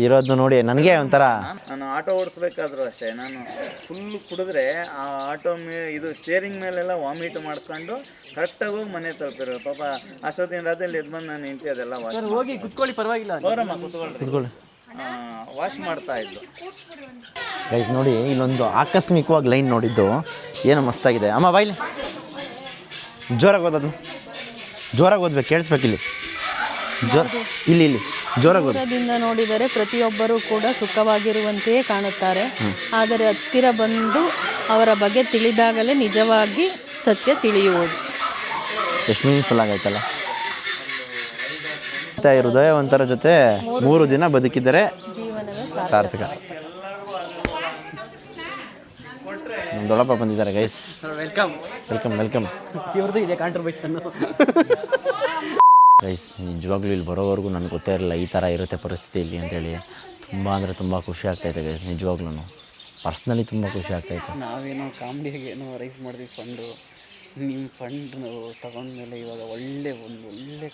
ಇರೋದು ನೋಡಿ ನನಗೆ ಒಂಥರ. ನಾನು ಆಟೋ ಓಡಿಸ್ಬೇಕಾದ್ರೂ ಅಷ್ಟೇ, ನಾನು ಫುಲ್ ಕುಡಿದ್ರೆ ಆ ಆಟೋ ಇದು ಸ್ಟೇರಿಂಗ್ ಮೇಲೆಲ್ಲ ವಾಮಿಟ್ ಮಾಡ್ಕೊಂಡು ಕರೆಕ್ಟಾಗಿ ಹೋಗಿ ಮನೆ ತಲುಪಿರೋ. ಪಾಪ ಅಷ್ಟೊತ್ತಿನ ರಾತ್ರಿ ಎದ್ದು ಬಂದು ನಾನು ನಿಂತು ಅದೆಲ್ಲ ವಾಶ್ ಹೋಗಿ ಕುತ್ಕೊಳ್ಳಿ, ಪರವಾಗಿಲ್ಲ. ಕೂತ್ಕೊಳ್ಳಿ. ವಾಶ್ ಮಾಡ್ತಾ ಇದ್ದು. ಗೈಸ್ ನೋಡಿ, ಇಲ್ಲೊಂದು ಆಕಸ್ಮಿಕವಾಗಿ ಲೈನ್ ನೋಡಿದ್ದು ಏನು ಮಸ್ತಾಗಿದೆ. ಅಮ್ಮ ಬಾಯ್ಲಿ, ಜೋರಾಗಿ ಓದೋದು, ಜೋರಾಗಿ ಓದ್ಬೇಕು, ಕೇಳಿಸ್ಬೇಕಿಲ್ಲಿ. ಇಲ್ಲಿ ಜೋರಾಗಿ ದೂರದಿಂದ ನೋಡಿದರೆ ಪ್ರತಿಯೊಬ್ಬರೂ ಕೂಡ ಸುಖವಾಗಿರುವಂತೆಯೇ ಕಾಣುತ್ತಾರೆ, ಆದರೆ ಹತ್ತಿರ ಬಂದು ಅವರ ಬಗ್ಗೆ ತಿಳಿದಾಗಲೇ ನಿಜವಾಗಿ ಸತ್ಯ ತಿಳಿಯುವುದು. ಎಷ್ಟು ಮೀನಿಂಗ್ಫುಲ್ ಆಗೈತಲ್ಲ. ಹೃದಯವಂತರ ಜೊತೆ 3 ದಿನ ಬದುಕಿದರೆ ಸಾರ್ಥಕ. ದೊಡ್ಡಪ್ಪ ಬಂದಿದ್ದಾರೆ ಗೈಸ್. Welcome welcome welcome. ಇವ್ರದ್ದು ಇದೆ ಕಾಂಟ್ರಿಬ್ಯೂಷನ್. ಗೈಸ್ ನಿಜವಾಗ್ಲೂ ಇಲ್ಲಿ ಬರೋವರೆಗೂ ನನಗೆ ಗೊತ್ತೇ ಇರಲಿಲ್ಲ ಈ ಥರ ಇರುತ್ತೆ ಪರಿಸ್ಥಿತಿ ಇಲ್ಲಿ ಅಂತೇಳಿ. ತುಂಬ ಅಂದರೆ ತುಂಬ ಖುಷಿ ಆಗ್ತಾಯಿದೆ ಗೈಸ್, ನಿಜವಾಗ್ಲೂ ಪರ್ಸ್ನಲಿ ತುಂಬ ಖುಷಿ ಆಗ್ತಾಯಿತ್ತು. ನಾವೇನೋ ಕಾಮಿಡಿಗೆ ಏನೋ ರೈಸ್ ಮಾಡಿದ್ವಿ ಫಂಡು, ನಿಮ್ಮ ಫಂಡ್ ತಗೊಂಡ್ಮೇಲೆ ಇವಾಗ ಒಳ್ಳೆ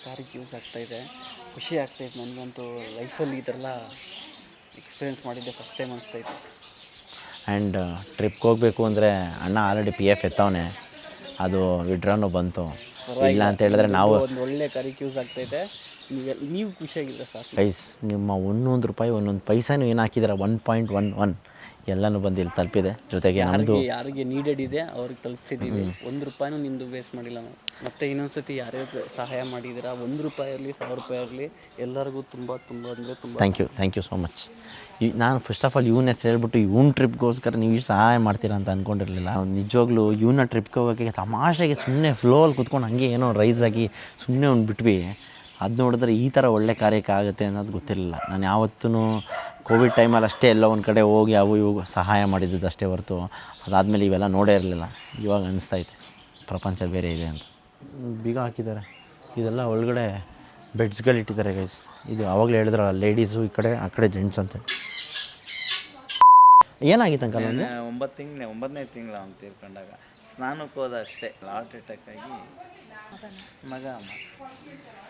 ಕಾರ್ಯಕ್ಕೆ ಯೂಸ್ ಆಗ್ತಾಯಿದೆ. ಖುಷಿ ಆಗ್ತಾಯಿತ್ತು ನನಗಂತೂ. ಲೈಫಲ್ಲಿ ಈ ಥರ ಎಲ್ಲ ಎಕ್ಸ್ಪೀರಿಯೆನ್ಸ್ ಮಾಡಿದ್ದೆ ಫಸ್ಟ್ ಟೈಮ್ ಅನಿಸ್ತೈತೆ. ಆ್ಯಂಡ್ ಟ್ರಿಪ್ಗೆ ಹೋಗಬೇಕು ಅಂದರೆ ಅಣ್ಣ ಆಲ್ರೆಡಿ PF ಎತ್ತವನೆ, ಅದು ವಿಡ್ರಾನು ಬಂತು. ಇಲ್ಲ ಅಂತ ಹೇಳಿದ್ರೆ ನಾವು ಒಂದು ಒಳ್ಳೆ ಕಾರ್ಯಕ್ಕೆ ಯೂಸ್ ಆಗ್ತಾಯಿದೆ. ನೀವು ಖುಷಿಯಾಗಿಲ್ಲ ಸರ್ ಗೈಸ್. ನಿಮ್ಮ 1 ರೂಪಾಯಿ 1 ಪೈಸಾನು ಏನು ಹಾಕಿದಾರೆ 1.11 ಎಲ್ಲನೂ ಬಂದು ಇಲ್ಲಿ ತಲುಪಿದೆ. ಜೊತೆಗೆ ನಮ್ಮದು ಯಾರಿಗೆ ನೀಡೆಡ್ ಇದೆ ಅವ್ರಿಗೆ ತಲುಪಿಸಿದ್ದೀವಿ. 1 ರೂಪಾಯಿನೂ ನಿಮ್ಮದು ವೇಸ್ಟ್ ಮಾಡಿಲ್ಲ ನಾವು. ಮತ್ತು ಇನ್ನೊಂದ್ಸತಿ ಯಾರೇ ಸಹಾಯ ಮಾಡಿದ್ದೀರಾ, 1 ರೂಪಾಯಿ ಇರಲಿ 1000 ರೂಪಾಯಿ ಇರಲಿ, ಎಲ್ಲರಿಗೂ ತುಂಬ ಅಂದರೆ ತುಂಬ ಥ್ಯಾಂಕ್ ಯು ಸೋ ಮಚ್. ನಾನು ಫಸ್ಟ್ ಆಫ್ ಆಲ್ ಇವನ ಹೆಸರು ಹೇಳ್ಬಿಟ್ಟು ಇವನ ಟ್ರಿಪ್ಗೋಸ್ಕರ ನೀವು ಇಷ್ಟು ಸಹಾಯ ಮಾಡ್ತೀರಾ ಅಂತ ಅಂದ್ಕೊಂಡಿರಲಿಲ್ಲ. ನಿಜವಾಗ್ಲೂ ಇವನ ಟ್ರಿಪ್ಗೆ ಹೋಗೋಕ್ಕೆ ತಮಾಷೆಗೆ ಸುಮ್ಮನೆ ಫ್ಲೋಲ್ಲಿ ಕೂತ್ಕೊಂಡು ಹಂಗೆ ಏನೋ ರೈಸ್ ಆಗಿ ಸುಮ್ಮನೆ ಒಂದು ಬಿಟ್ವಿ. ಅದು ನೋಡಿದ್ರೆ ಈ ಥರ ಒಳ್ಳೆ ಕಾರ್ಯಕ್ಕೆ ಆಗುತ್ತೆ ಅನ್ನೋದು ಗೊತ್ತಿರಲಿಲ್ಲ. ನಾನು ಯಾವತ್ತೂ ಕೋವಿಡ್ ಟೈಮಲ್ಲಿ ಅಷ್ಟೇ ಎಲ್ಲ ಒಂದು ಕಡೆ ಹೋಗಿ ಅವು ಇವು ಸಹಾಯ ಮಾಡಿದ್ದು ಅಷ್ಟೇ ಹೊರತು ಅದಾದಮೇಲೆ ಇವೆಲ್ಲ ನೋಡೇ ಇರಲಿಲ್ಲ. ಇವಾಗ ಅನಿಸ್ತೈತೆ ಪ್ರಪಂಚ ಬೇರೆ ಇದೆ ಅಂತ. ಬೀಗ ಹಾಕಿದ್ದಾರೆ, ಇದೆಲ್ಲ ಒಳಗಡೆ ಬೆಡ್ಸ್ಗಳಿಟ್ಟಿದ್ದಾರೆ ಗೈಸ್. ಇದು ಆವಾಗಲೇ ಹೇಳಿದ್ರೆ ಲೇಡೀಸು ಈ ಕಡೆ ಆ ಕಡೆ ಜೆಂಟ್ಸ್ ಅಂತೆ. ಏನಾಗಿತ್ತು ಅಂಕಲ್? 9ನೇ ತಿಂಗಳ ಅವ್ನು ತೀರ್ಕೊಂಡಾಗ ಸ್ನಾನಕ್ಕೆ ಹೋದ ಅಷ್ಟೇ. ಹಾರ್ಟ್ ಅಟ್ಯಾಕ್ ಆಗಿ ಮಗ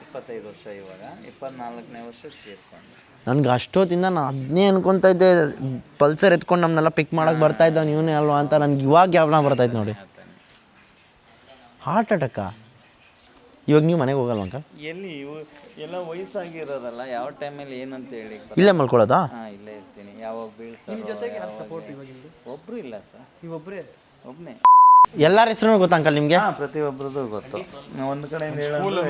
25 ವರ್ಷ, ಇವಾಗ 24ನೇ ವರ್ಷಕ್ಕೆ ತೀರ್ಕೊಂಡು. ನನಗೆ ಅಷ್ಟೊತ್ತಿಂದ ನಾನು ಅದನ್ನೇ ಅನ್ಕೊತಾ ಇದ್ದೆ, ಪಲ್ಸರ್ ಎತ್ಕೊಂಡು ನಮ್ಮನ್ನೆಲ್ಲ ಪಿಕ್ ಮಾಡೋಕ್ಕೆ ಬರ್ತಾಯಿದ್ದ ನೀವೇ ಅಲ್ವಾ ಅಂತ. ನನಗೆ ಇವಾಗ ಯಾವನ ಬರ್ತಾಯಿತ್ತು ನೋಡಿ. ಹಾರ್ಟ್ ಅಟ್ಯಾಕಾ? ಇವಾಗ ನೀವು ಮನೆಗೆ ಹೋಗಲ್ವ ಅಂಕಲ್? ಎಲ್ಲಿ ಇವು ಎಲ್ಲ ವಯಸ್ಸಾಗಿರೋದಲ್ಲ, ಯಾವ ಟೈಮಲ್ಲಿ ಏನಂತ ಹೇಳಿ ಇಲ್ಲೇ ಮಲ್ಕೊಳ್ಳೋದಾ? ಇಲ್ಲೇ ಇರ್ತೀನಿ. ಯಾವಾಗ ಬೀಳ್ತಾರೆ ಒಬ್ರು ಇಲ್ಲ ಸರ್, ನೀವೊಬ್ಬರೇ? ಒಬ್ಬನೇ. ಎಲ್ಲರ ಹೆಸರು ಗೊತ್ತಾ ಅಂಕಲ್ ನಿಮಗೆ? ಪ್ರತಿಯೊಬ್ಬರದ್ದು ಗೊತ್ತು. ಒಂದು ಕಡೆಯಿಂದ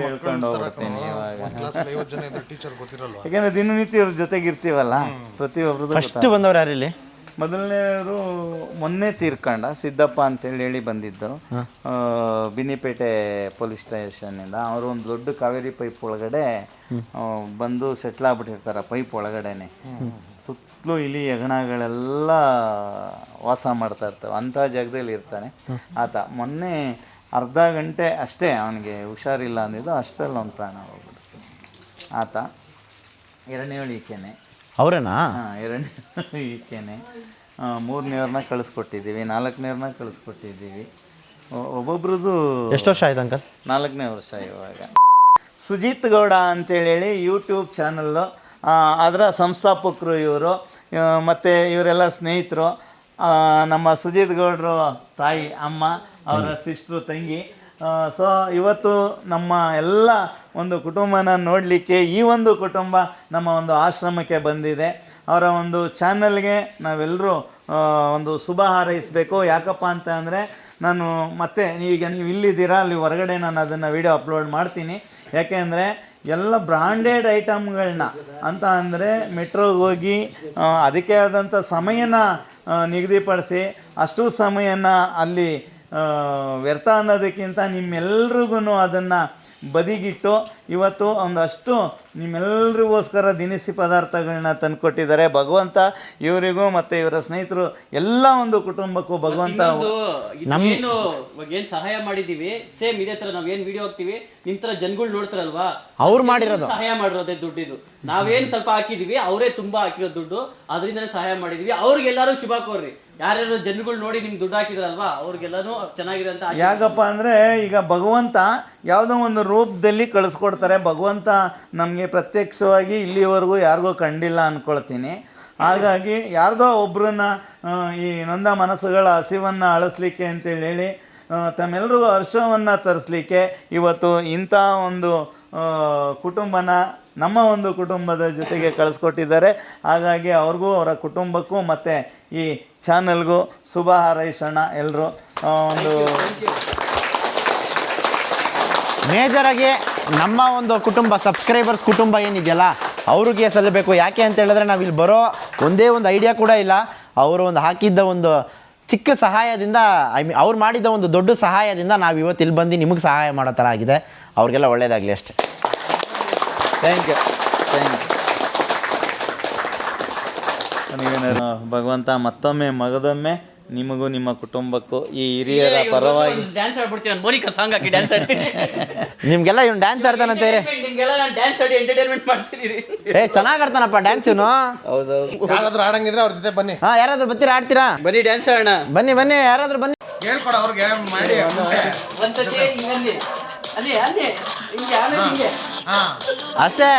ಹೇಳ್ಕೊಂಡು ಹೋಗ್ತೀನಿ. ಇವಾಗ ಯಾಕಂದ್ರೆ ದಿನನಿತ್ಯ ಇವ್ರ ಜೊತೆಗೆ ಇರ್ತೀವಲ್ಲ, ಪ್ರತಿಯೊಬ್ಬರದ್ದು. ಫಸ್ಟ್ ಬಂದವ್ರು ಯಾರು ಇಲ್ಲಿ? ಮೊದಲನೇವರು ಮೊನ್ನೆ ತೀರ್ಕೊಂಡ ಸಿದ್ದಪ್ಪ ಅಂತೇಳಿ ಬಂದಿದ್ದು ಬಿನಿಪೇಟೆ ಪೊಲೀಸ್ ಸ್ಟೇಷನ್ನಿಂದ. ಅವರು ಒಂದು ದೊಡ್ಡ ಕಾವೇರಿ ಪೈಪ್ ಒಳಗಡೆ ಬಂದು ಸೆಟ್ಲ್ ಆಗ್ಬಿಟ್ಟಿರ್ತಾರೆ. ಪೈಪ್ ಒಳಗಡೆನೆ ಸುತ್ತಲೂ ಇಲಿ ಹೆಗಣಗಳೆಲ್ಲ ವಾಸ ಮಾಡ್ತಾ ಇರ್ತವೆ, ಅಂಥ ಜಾಗದಲ್ಲಿ ಇರ್ತಾನೆ ಆತ. ಮೊನ್ನೆ ಅರ್ಧ ಗಂಟೆ ಅಷ್ಟೇ ಅವನಿಗೆ ಹುಷಾರಿಲ್ಲ ಅಂದಿದ್ದು, ಅಷ್ಟರಲ್ಲಿ ಅವ್ನು ಪ್ರಾಣ ಹೋಗ್ಬಿಡ್ತು. ಆತ 2ನೇ ಈಕೆನೆ. ಅವರೇನಾ? ಹಾಂ, 2ನೇ ಈಕೆನೆ. 3ನೇವ್ರನ್ನ ಕಳಿಸ್ಕೊಟ್ಟಿದ್ದೀವಿ, 4ನೇವ್ರನ್ನ ಕಳಿಸ್ಕೊಟ್ಟಿದ್ದೀವಿ. ಒಬ್ಬೊಬ್ರದ್ದು ಎಷ್ಟು ವರ್ಷ ಆಯ್ತು ಅಂಕಲ್? 4ನೇ ವರ್ಷ ಇವಾಗ. ಸುಜಿತ್ ಗೌಡ ಅಂತೇಳಿ ಯೂಟ್ಯೂಬ್ ಚಾನಲ್ಲು ಅದರ ಸಂಸ್ಥಾಪಕರು ಇವರು. ಮತ್ತು ಇವರೆಲ್ಲ ಸ್ನೇಹಿತರು. ನಮ್ಮ ಸುಜಿತ್ ಗೌಡ್ರು ತಾಯಿ ಅಮ್ಮ, ಅವರ ಸಿಸ್ಟ್ರು ತಂಗಿ. ಸೊ ಇವತ್ತು ನಮ್ಮ ಎಲ್ಲ ಒಂದು ಕುಟುಂಬನ ನೋಡಲಿಕ್ಕೆ ಈ ಒಂದು ಕುಟುಂಬ ನಮ್ಮ ಒಂದು ಆಶ್ರಮಕ್ಕೆ ಬಂದಿದೆ. ಅವರ ಒಂದು ಚಾನಲ್ಗೆ ನಾವೆಲ್ಲರೂ ಒಂದು ಶುಭ ಹಾರೈಸಬೇಕು. ಯಾಕಪ್ಪ ಅಂತ ಅಂದರೆ ನಾನು ಮತ್ತೆ ಈಗ ನೀವು ಇಲ್ಲಿದ್ದೀರಾ, ಅಲ್ಲಿ ಹೊರಗಡೆ ನಾನು ಅದನ್ನು ವಿಡಿಯೋ ಅಪ್ಲೋಡ್ ಮಾಡ್ತೀನಿ. ಯಾಕೆ ಅಂದರೆ ಎಲ್ಲ ಬ್ರಾಂಡೆಡ್ ಐಟಮ್ಗಳನ್ನ ಅಂತ ಅಂದರೆ ಮೆಟ್ರೋಗೆ ಹೋಗಿ ಅದಕ್ಕೆ ಆದಂಥ ಸಮಯನ ನಿಗದಿಪಡಿಸಿ ಅಷ್ಟು ಸಮಯನ ಅಲ್ಲಿ ವ್ಯರ್ಥ ಅನ್ನೋದಕ್ಕಿಂತ ನಿಮ್ಮೆಲ್ರಿಗೂ ಅದನ್ನು ಬದಿಗಿಟ್ಟು ಇವತ್ತು ಒಂದಷ್ಟು ನಿಮ್ಮೆಲ್ರಿಗೋಸ್ಕರ ದಿನಸಿ ಪದಾರ್ಥಗಳನ್ನ ತಂದುಕೊಟ್ಟಿದ್ದಾರೆ. ಭಗವಂತ ಇವರಿಗೂ ಮತ್ತು ಇವರ ಸ್ನೇಹಿತರು ಎಲ್ಲ ಒಂದು ಕುಟುಂಬಕ್ಕೂ ಭಗವಂತ ಏನು ಸಹಾಯ ಮಾಡಿದ್ದೀವಿ, ಸೇಮ್ ಇದೇ ಥರ ನಾವೇನು ವಿಡಿಯೋ ಹಾಕ್ತೀವಿ ನಿಮ್ಮ ಥರ ಜನಗಳು ನೋಡ್ತಾರಲ್ವಾ, ಅವ್ರು ಮಾಡಿರೋದು ಸಹಾಯ ಮಾಡಿರೋದೇ ದುಡ್ಡಿದು. ನಾವೇನು ಸ್ವಲ್ಪ ಹಾಕಿದ್ದೀವಿ, ಅವರೇ ತುಂಬ ಹಾಕಿರೋ ದುಡ್ಡು, ಅದರಿಂದನೇ ಸಹಾಯ ಮಾಡಿದ್ದೀವಿ. ಅವ್ರಿಗೆಲ್ಲರೂ ಶುಭ ಕೋರ್ರಿ. ಯಾರ್ಯಾರು ಜನಗಳು ನೋಡಿ ನಿಮ್ಗೆ ದುಡ್ಡು ಹಾಕಿದ್ರಲ್ವಾ ಅವ್ರಿಗೆಲ್ಲನೂ ಚೆನ್ನಾಗಿದೆ ಅಂತ. ಯಾಕಪ್ಪ ಅಂದರೆ ಈಗ ಭಗವಂತ ಯಾವುದೋ ಒಂದು ರೂಪದಲ್ಲಿ ಕಳಿಸ್ಕೊಡ್ತಾರೆ. ಭಗವಂತ ನಮಗೆ ಪ್ರತ್ಯಕ್ಷವಾಗಿ ಇಲ್ಲಿವರೆಗೂ ಯಾರಿಗೂ ಕಂಡಿಲ್ಲ ಅಂದ್ಕೊಳ್ತೀನಿ. ಹಾಗಾಗಿ ಯಾರ್ದೋ ಒಬ್ಬರನ್ನ ಈ ನೊಂದ ಮನಸ್ಸುಗಳ ಹಸಿವನ್ನು ಅಳಿಸ್ಲಿಕ್ಕೆ ಅಂತೇಳಿ ತಮ್ಮೆಲ್ಲರಿಗೂ ಹರ್ಷವನ್ನು ತರಿಸ್ಲಿಕ್ಕೆ ಇವತ್ತು ಇಂಥ ಒಂದು ಕುಟುಂಬನ ನಮ್ಮ ಒಂದು ಕುಟುಂಬದ ಜೊತೆಗೆ ಕಳಿಸ್ಕೊಟ್ಟಿದ್ದಾರೆ. ಹಾಗಾಗಿ ಅವ್ರಿಗೂ ಅವರ ಕುಟುಂಬಕ್ಕೂ ಮತ್ತು ಈ ಚಾನಲ್ಗೂ ಶುಭ ಹಾರೈಸೋಣ ಎಲ್ಲರೂ. ಒಂದು ಮೇಜರಾಗಿ ನಮ್ಮ ಒಂದು ಕುಟುಂಬ ಸಬ್ಸ್ಕ್ರೈಬರ್ಸ್ ಕುಟುಂಬ ಏನಿದೆಯಲ್ಲ ಅವ್ರಿಗೆ ಸಲ್ಲಬೇಕು. ಯಾಕೆ ಅಂತ ಹೇಳಿದ್ರೆ ನಾವು ಇಲ್ಲಿ ಬರೋ ಒಂದೇ ಒಂದು ಐಡಿಯಾ ಕೂಡ ಇಲ್ಲ. ಅವರು ಒಂದು ಹಾಕಿದ್ದ ಒಂದು ಚಿಕ್ಕ ಸಹಾಯದಿಂದ ಅವ್ರು ಮಾಡಿದ ಒಂದು ದೊಡ್ಡ ಸಹಾಯದಿಂದ ನಾವು ಇವತ್ತು ಇಲ್ಲಿ ಬಂದು ನಿಮಗೆ ಸಹಾಯ ಮಾಡೋ ಥರ ಆಗಿದೆ. ಅವ್ರಿಗೆಲ್ಲ ಒಳ್ಳೆಯದಾಗಲಿ ಅಷ್ಟೇ. Thank you. ನೀವೇನಾದ್ರು ಭಗವಂತ ಮತ್ತೊಮ್ಮೆ ಮಗದೊಮ್ಮೆ ನಿಮಗೂ ನಿಮ್ಮ ಕುಟುಂಬಕ್ಕೂ ಈ ಹಿರಿಯರ ಪರವಾಗಿ ಡ್ಯಾನ್ಸ್ ಆಡ್ಬಿಡ್ತೀನಿ. ಮೋನಿಕಾ ಸಾಂಗ್ ಹಾಕಿ ಡ್ಯಾನ್ಸ್ ಆಡ್ತೀನಿ. ನಿಮಗೆಲ್ಲ ಇವ್ನು ಡ್ಯಾನ್ಸ್ ಆಡ್ತಾನಂತ ನಿಮಗೆಲ್ಲ ನಾನು ಡ್ಯಾನ್ಸ್ ಆಡಿ ಎಂಟರ್ಟೈನ್ಮೆಂಟ್ ಮಾಡ್ತೀನಿ. ಚೆನ್ನಾಗಿ ಆಡ್ತಾನಪ್ಪ ಡ್ಯಾನ್ಸ್ ಇವನು. ಹೌದೌದು. ಯಾರಾದ್ರೂ ಆಡಂಗಿದ್ರೆ ಅವ್ರ ಜೊತೆ ಬನ್ನಿ. ಯಾರಾದ್ರೂ ಬರ್ತೀರಾ? ಆಡ್ತೀರಾ? ಬನ್ನಿ ಡ್ಯಾನ್ಸ್ ಆಡೋಣ. ಬನ್ನಿ ಯಾರಾದ್ರೂ ಬನ್ನಿ. ಹೇಳ್ಕೊಡ ಅವ್ರಿಗೆ ಮಾಡಿ ಒಂದ್ಸತಿ ಹಿಂಗಲ್ಲಿ ಅಲ್ಲಿ ಅಲ್ಲಿ ಹಿಂಗೆ ಆಮೇಲೆ ಹಿಂಗೆ ಅಷ್ಟೇ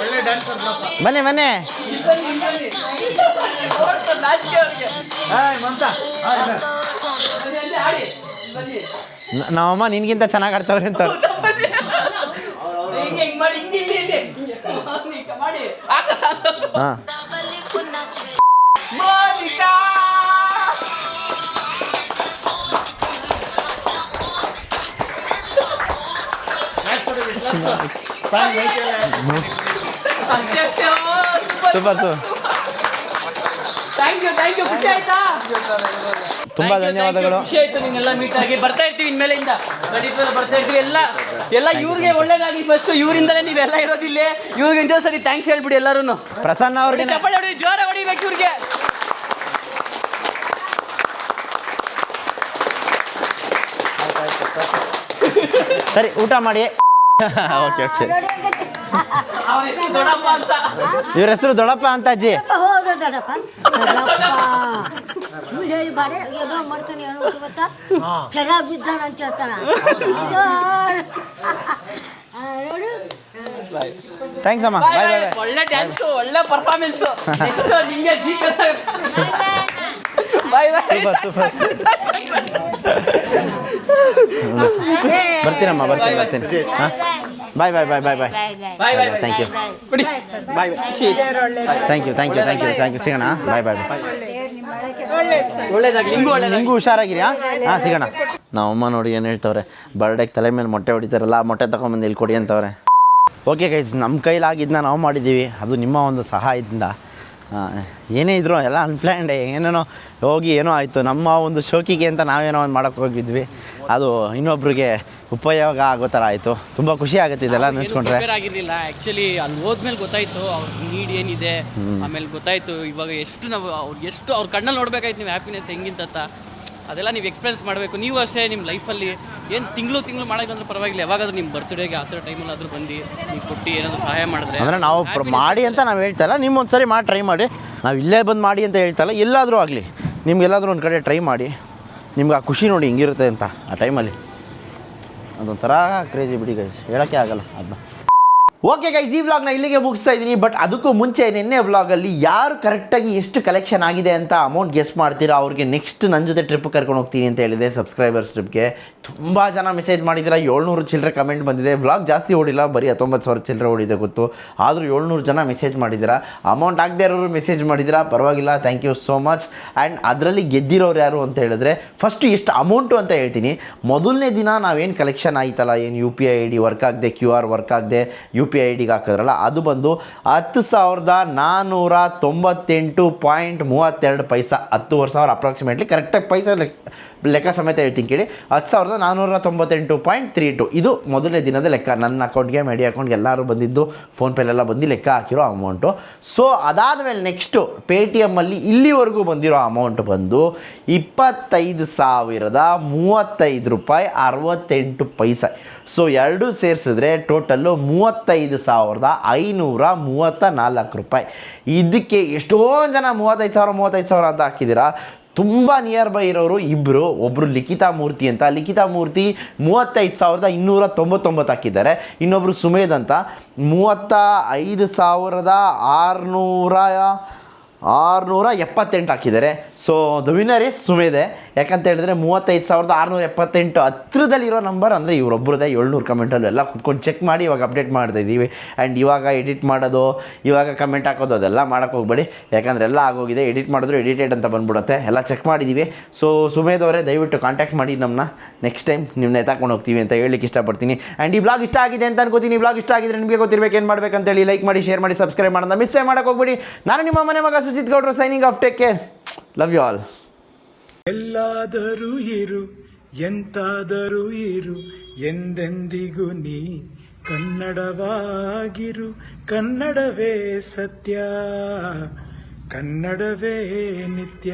ಒಳ್ಳೆ ಡ್ಯಾನ್ಸರ್. ಬನ್ನಿ ನಮ್ಮಮ್ಮ ನಿನ್ಗಿಂತ ಚೆನ್ನಾಗಿ ಆಡ್ತಾವ್ರೆ ಅಂತ. ಹಾಂ ಸೂಪರ್. ಥ್ಯಾಂಕ್ ಯು ಖುಷಿ ಆಯ್ತಾ? ತುಂಬಾ ಧನ್ಯವಾದಗಳು. ಖುಷಿ ಆಯ್ತು ನಿನ್ನೆಲ್ಲ ಮೀಟ್ ಆಗಿ. ಬರ್ತಾ ಇರ್ತೀವಿ ಇನ್ಮೇಲೆಯಿಂದ ಬರ್ತಾ ಇರ್ತೀವಿ. ಎಲ್ಲ ಇವ್ರಿಗೆ ಒಳ್ಳೇದಾಗಿ ಫಸ್ಟ್. ಇವರಿಂದಲೇ ನೀವೆಲ್ಲ ಇರೋದಿಲ್ಲ. ಇವ್ರಿಗೆ ಇನ್ನೊಂದು ಸರಿ ಥ್ಯಾಂಕ್ಸ್ ಹೇಳ್ಬಿಡಿ ಎಲ್ಲರೂ. ಪ್ರಸನ್ನ ಅವ್ರಿಗೆ ಚಪ್ಪಾಳೆ ಹೊಡಿ, ಜೋರ ಹೊಡಿಬೇಕು ಇವ್ರಿಗೆ. ಸರಿ ಊಟ ಮಾಡಿ. ಓಕೆ ಇವ್ರ ಹೆಸರು ದೊಡ್ಡಪ್ಪ ಅಂತ ಅಜ್ಜಿ. ಹೌದು ದೊಡ್ಡಪ್ಪ. ಹೇಳಿ ಬಾರೆ ಏನೋ ಮಾಡ್ತಾನೆ ಏನೋ ಗೊತ್ತಾ, ಕೆರ ಬಿದ್ದಾನ ಅಂತ ಹೇಳ್ತಾನ. ಥ್ಯಾಂಕ್ಸ್ ಅಮ್ಮ. ಒಳ್ಳೆ ಡ್ಯಾನ್ಸ್, ಒಳ್ಳೆ ಪರ್ಫಾರ್ಮೆನ್ಸ್. ನಿಮಗೆ ಬಾಯ್ ಬರ್ತೀನಮ್ಮ, ಬರ್ತೀನಿ. ಹಾಂ bye thank you. Thank you. ಸಿಗೋಣ. ಬಾಯ್. ನಿಮಗೂ ಹುಷಾರಾಗಿರಿ. ಹಾಂ ಸಿಗೋಣ. ನಮ್ಮಮ್ಮ ನೋಡಿ ಏನು ಹೇಳ್ತವ್ರೆ, ಬರ್ಡೇಗೆ ತಲೆ ಮೇಲೆ ಮೊಟ್ಟೆ ಹೊಡಿತಾರಲ್ಲ, ಆ ಮೊಟ್ಟೆ ತೊಗೊಂಬಂದು ಇಲ್ಲಿ ಕೊಡಿ ಅಂತವ್ರೆ. ಓಕೆ ಗೈಸ್, ನಮ್ಮ ಕೈಲಾಗಿದ್ದನ್ನ ನಾವು ಮಾಡಿದ್ದೀವಿ. ಅದು ನಿಮ್ಮ ಒಂದು ಸಹಾಯದಿಂದ. ಏನೇ ಇದ್ರು ಎಲ್ಲ ಅನ್ಪ್ಲ್ಯಾಂಡ್, ಏನೇನೋ ಹೋಗಿ ಏನೋ ಆಯಿತು. ನಮ್ಮ ಒಂದು ಶೋಕಿಗೆ ಅಂತ ನಾವೇನೋ ಒಂದು ಮಾಡೋಕ್ಕೆ ಹೋಗಿದ್ವಿ, ಅದು ಇನ್ನೊಬ್ರಿಗೆ ಉಪಯೋಗ ಆಗೋ ಥರ ಆಯಿತು. ತುಂಬ ಖುಷಿ ಆಗುತ್ತೆ ಇದೆಲ್ಲ ನೆನೆಸ್ಕೊಂಡ್ರೆ. ಆಗಿರಲಿಲ್ಲ ಆ್ಯಕ್ಚುಲಿ. ಅಲ್ಲಿ ಹೋದ್ಮೇಲೆ ಗೊತ್ತಾಯಿತು ಅವ್ರ ನೀಡ್ ಏನಿದೆ. ಆಮೇಲೆ ಗೊತ್ತಾಯಿತು ಇವಾಗ ಎಷ್ಟು ನಾವು ಎಷ್ಟು ಅವ್ರ ಕಣ್ಣಲ್ಲಿ ನೋಡ್ಬೇಕಾಯ್ತು ನೀವು ಹ್ಯಾಪಿನೆಸ್ ಹೆಂಗಿಂತ. ಅದೆಲ್ಲ ನೀವು ಎಕ್ಸ್ಪೀರಿಯನ್ಸ್ ಮಾಡಬೇಕು. ನೀವು ಅಷ್ಟೇ ನಿಮ್ಮ ಲೈಫಲ್ಲಿ ಏನು ತಿಂಗಳು ಮಾಡೋದಂದ್ರೆ ಪರವಾಗಿಲ್ಲ, ಯಾವಾಗಾದ್ರೂ ನಿಮ್ಮ ಬರ್ತ್ಡೇಗೆ ಆ ಥರ ಟೈಮಲ್ಲಿ ಆದರೂ ಬಂದು ನೀವು ಕೊಟ್ಟು ಏನಾದರೂ ಸಹಾಯ ಮಾಡಿದ್ರೆ ಅಂದರೆ ನಾವು ಮಾಡಿ ಅಂತ ನಾವು ಹೇಳ್ತಾಯಿಲ್ಲ, ನಿಮ್ಮ ಒಂದು ಸರಿ ಮಾಡಿ ಟ್ರೈ ಮಾಡಿ. ನಾವು ಇಲ್ಲೇ ಬಂದು ಮಾಡಿ ಅಂತ ಹೇಳ್ತಾಯಿಲ್ಲ, ಎಲ್ಲಾದರೂ ಆಗಲಿ ನಿಮ್ಗೆಲ್ಲಾದರೂ ಒಂದು ಕಡೆ ಟ್ರೈ ಮಾಡಿ. ನಿಮ್ಗೆ ಆ ಖುಷಿ ನೋಡಿ ಹಿಂಗಿರುತ್ತೆ ಅಂತ ಆ ಟೈಮಲ್ಲಿ. ಅದೊಂಥರ ಕ್ರೇಜಿ ಬಿಡಿ ಗೈಸ್, ಹೇಳೋಕ್ಕೆ ಆಗಲ್ಲ ಅದನ್ನ. ಓಕೆ ಗೈಸ್, ಈ ವ್ಲಾಗ್ನ ಇಲ್ಲಿಗೆ ಮುಗಿಸ್ತಾ ಇದ್ದೀನಿ. ಬಟ್ ಅದಕ್ಕೂ ಮುಂಚೆ ನಿನ್ನೆ ವ್ಲಾಗಲ್ಲಿ ಯಾರು ಕರೆಕ್ಟಾಗಿ ಎಷ್ಟು ಕಲೆಕ್ಷನ್ ಆಗಿದೆ ಅಂತ ಅಮೌಂಟ್ ಗೆಸ್ ಮಾಡ್ತೀರಾ ಅವ್ರಿಗೆ ನೆಕ್ಸ್ಟ್ ನನ್ನ ಜೊತೆ ಟ್ರಿಪ್ ಕರ್ಕೊಂಡು ಹೋಗ್ತೀನಿ ಅಂತ ಹೇಳಿದೆ. ಸಬ್ಸ್ಕ್ರೈಬರ್ಸ್ ಟ್ರಿಪ್ಗೆ ತುಂಬ ಜನ ಮೆಸೇಜ್ ಮಾಡಿದ್ದೀರಾ. 700 ಚಿಲ್ಲರೆ ಕಮೆಂಟ್ ಬಂದಿದೆ. ವ್ಲಾಗ್ ಜಾಸ್ತಿ ಓಡಿಲ್ಲ, ಬರೀ 19,000 ಚಿಲ್ಲರೆ ಓಡಿದೆ ಗೊತ್ತು. ಆದರೂ 700 ಜನ ಮೆಸೇಜ್ ಮಾಡಿದ್ದೀರಾ. ಅಮೌಂಟ್ ಆಗದೆ ಇರೋರು ಮೆಸೇಜ್ ಮಾಡಿದ್ದೀರಾ, ಪರವಾಗಿಲ್ಲ, thank you so much. And ಅದರಲ್ಲಿ ಗೆದ್ದಿರೋರು ಯಾರು ಅಂತ ಹೇಳಿದ್ರೆ ಫಸ್ಟು ಎಷ್ಟು ಅಮೌಂಟು ಅಂತ ಹೇಳ್ತೀನಿ. ಮೊದಲನೇ ದಿನ ನಾವೇನು ಕಲೆಕ್ಷನ್ ಆಯ್ತಲ್ಲ, ಏನು UPI ID ವರ್ಕ್ ಆಗದೆ, QR ವರ್ಕ್ ಆಗದೆ UPI ID ಹಾಕಿದ್ರಲ್ಲ, ಅದು ಬಂದು 10,498.32 ಪೈಸಾ. 10,000 ಅಪ್ರಾಕ್ಸಿಮೇಟ್ಲಿ, ಕರೆಕ್ಟಾಗಿ ಪೈಸಾ ಲೆಕ್ಕ ಸಮೇತ ಹೇಳ್ತೀನಿ ಕೇಳಿ. 10,498.32 ಇದು ಮೊದಲನೇ ದಿನದ ಲೆಕ್ಕ. ನನ್ನ ಅಕೌಂಟ್ಗೆ, ಮೇಡಿ ಅಕೌಂಟ್ಗೆ ಎಲ್ಲರೂ ಬಂದಿದ್ದು, ಫೋನ್ಪೇಲೆಲ್ಲ ಬಂದು ಲೆಕ್ಕ ಹಾಕಿರೋ ಅಮೌಂಟು. ಸೊ ಅದಾದಮೇಲೆ ನೆಕ್ಸ್ಟು ಪೇಟಿಎಮ್ಮಲ್ಲಿ ಇಲ್ಲಿವರೆಗೂ ಬಂದಿರೋ ಅಮೌಂಟ್ ಬಂದು 25,035 ರೂಪಾಯಿ 68 ಪೈಸೆ. ಸೊ ಎರಡೂ ಸೇರಿಸಿದ್ರೆ ಟೋಟಲ್ಲು 35,534 ರೂಪಾಯಿ. ಇದಕ್ಕೆ ಎಷ್ಟೊಂದು ಜನ 35,000 ಅಂತ ಹಾಕಿದ್ದೀರಾ. ತುಂಬ ನಿಯರ್ ಬೈ ಇರೋರು ಇಬ್ಬರು, ಒಬ್ಬರು ಲಿಖಿತಾ ಮೂರ್ತಿ ಅಂತ. ಲಿಖಿತಾ ಮೂರ್ತಿ 35,299 ಹಾಕಿದ್ದಾರೆ. ಇನ್ನೊಬ್ಬರು ಸುಮೇಧ್ ಅಂತ 35,678 ಹಾಕಿದ್ದಾರೆ. ಸೊ ದ ವಿನ್ನರ್ ಇಸ್ ಸುಮೇಧೆ. ಯಾಕಂತ ಹೇಳಿದ್ರೆ 35,678 ಹತ್ರದಲ್ಲಿರೋ ನಂಬರ್ ಅಂದರೆ ಇವರೊಬ್ಬರದೇ. 700 ಕಮೆಂಟಲ್ಲೂ ಎಲ್ಲ ಕುತ್ಕೊಂಡು ಚೆಕ್ ಮಾಡಿ ಇವಾಗ ಅಪ್ಡೇಟ್ ಮಾಡ್ತಾಯಿದ್ದೀವಿ. ಆ್ಯಂಡ್ ಇವಾಗ ಎಡಿಟ್ ಮಾಡೋದು, ಇವಾಗ ಕಮೆಂಟ್ ಹಾಕೋದು ಅದೆಲ್ಲ ಮಾಡೋಕ್ಕೆ ಹೋಗ್ಬೇಡಿ, ಯಾಕಂದರೆ ಎಲ್ಲ ಆಗೋಗಿದೆ. ಎಡಿಟ್ ಮಾಡಿದ್ರು ಎಡಿಟೆಡ್ ಅಂತ ಬಂದ್ಬಿಡುತ್ತೆ. ಎಲ್ಲ ಚೆಕ್ ಮಾಡಿದ್ದೀವಿ. ಸೊ ಸುಮೇಧ್ ಅವರೇ ದಯವಿಟ್ಟು ಕಾಂಟ್ಯಾಕ್ಟ್ ಮಾಡಿ ನಮ್ಮನ್ನ, ನೆಕ್ಸ್ಟ್ ಟೈಮ್ ನಿಮ್ಮನ್ನ ಎತ್ತಾಕೊಂಡು ಹೋಗ್ತೀವಿ ಅಂತ ಹೇಳಲಿಕ್ಕೆ ಇಷ್ಟಪಡ್ತೀನಿ. ಆ್ಯಂಡ್ ಈ ಬ್ಲಾಗ್ ಇಷ್ಟ ಆಗಿದೆ ಅಂತ ಅನ್ಕೋತೀನಿ. ಈ ಬ್ಲಾಗ್ ಇಷ್ಟ ಆಗಿದ್ರೆ ನಿಮಗೆ ಗೊತ್ತಿರಬೇಕು ಏನು ಮಾಡಬೇಕಂತೇಳಿ. ಲೈಕ್ ಮಾಡಿ, ಶೇರ್ ಮಾಡಿ, ಸಬ್ಸ್ಕ್ರೈಬ್ ಮಾಡೋದನ್ನ ಮಿಸ್ಸೇ ಮಾಡೋಕ್ಕೆ ಹೋಗ್ಬೇಡಿ. ನಾನು ನಿಮ್ಮ ಮನೆ ಮಗ ಸುಜಿತ್ ಗೌಡ್ರು, signing off. Take care, love you all. ಎಲ್ಲಾದರೂ ಇರು, ಎಂತಾದರೂ ಇರು, ಎಂದೆಂದಿಗೂ ನೀ ಕನ್ನಡವಾಗಿರು. ಕನ್ನಡವೇ ಸತ್ಯ, ಕನ್ನಡವೇ ನಿತ್ಯ.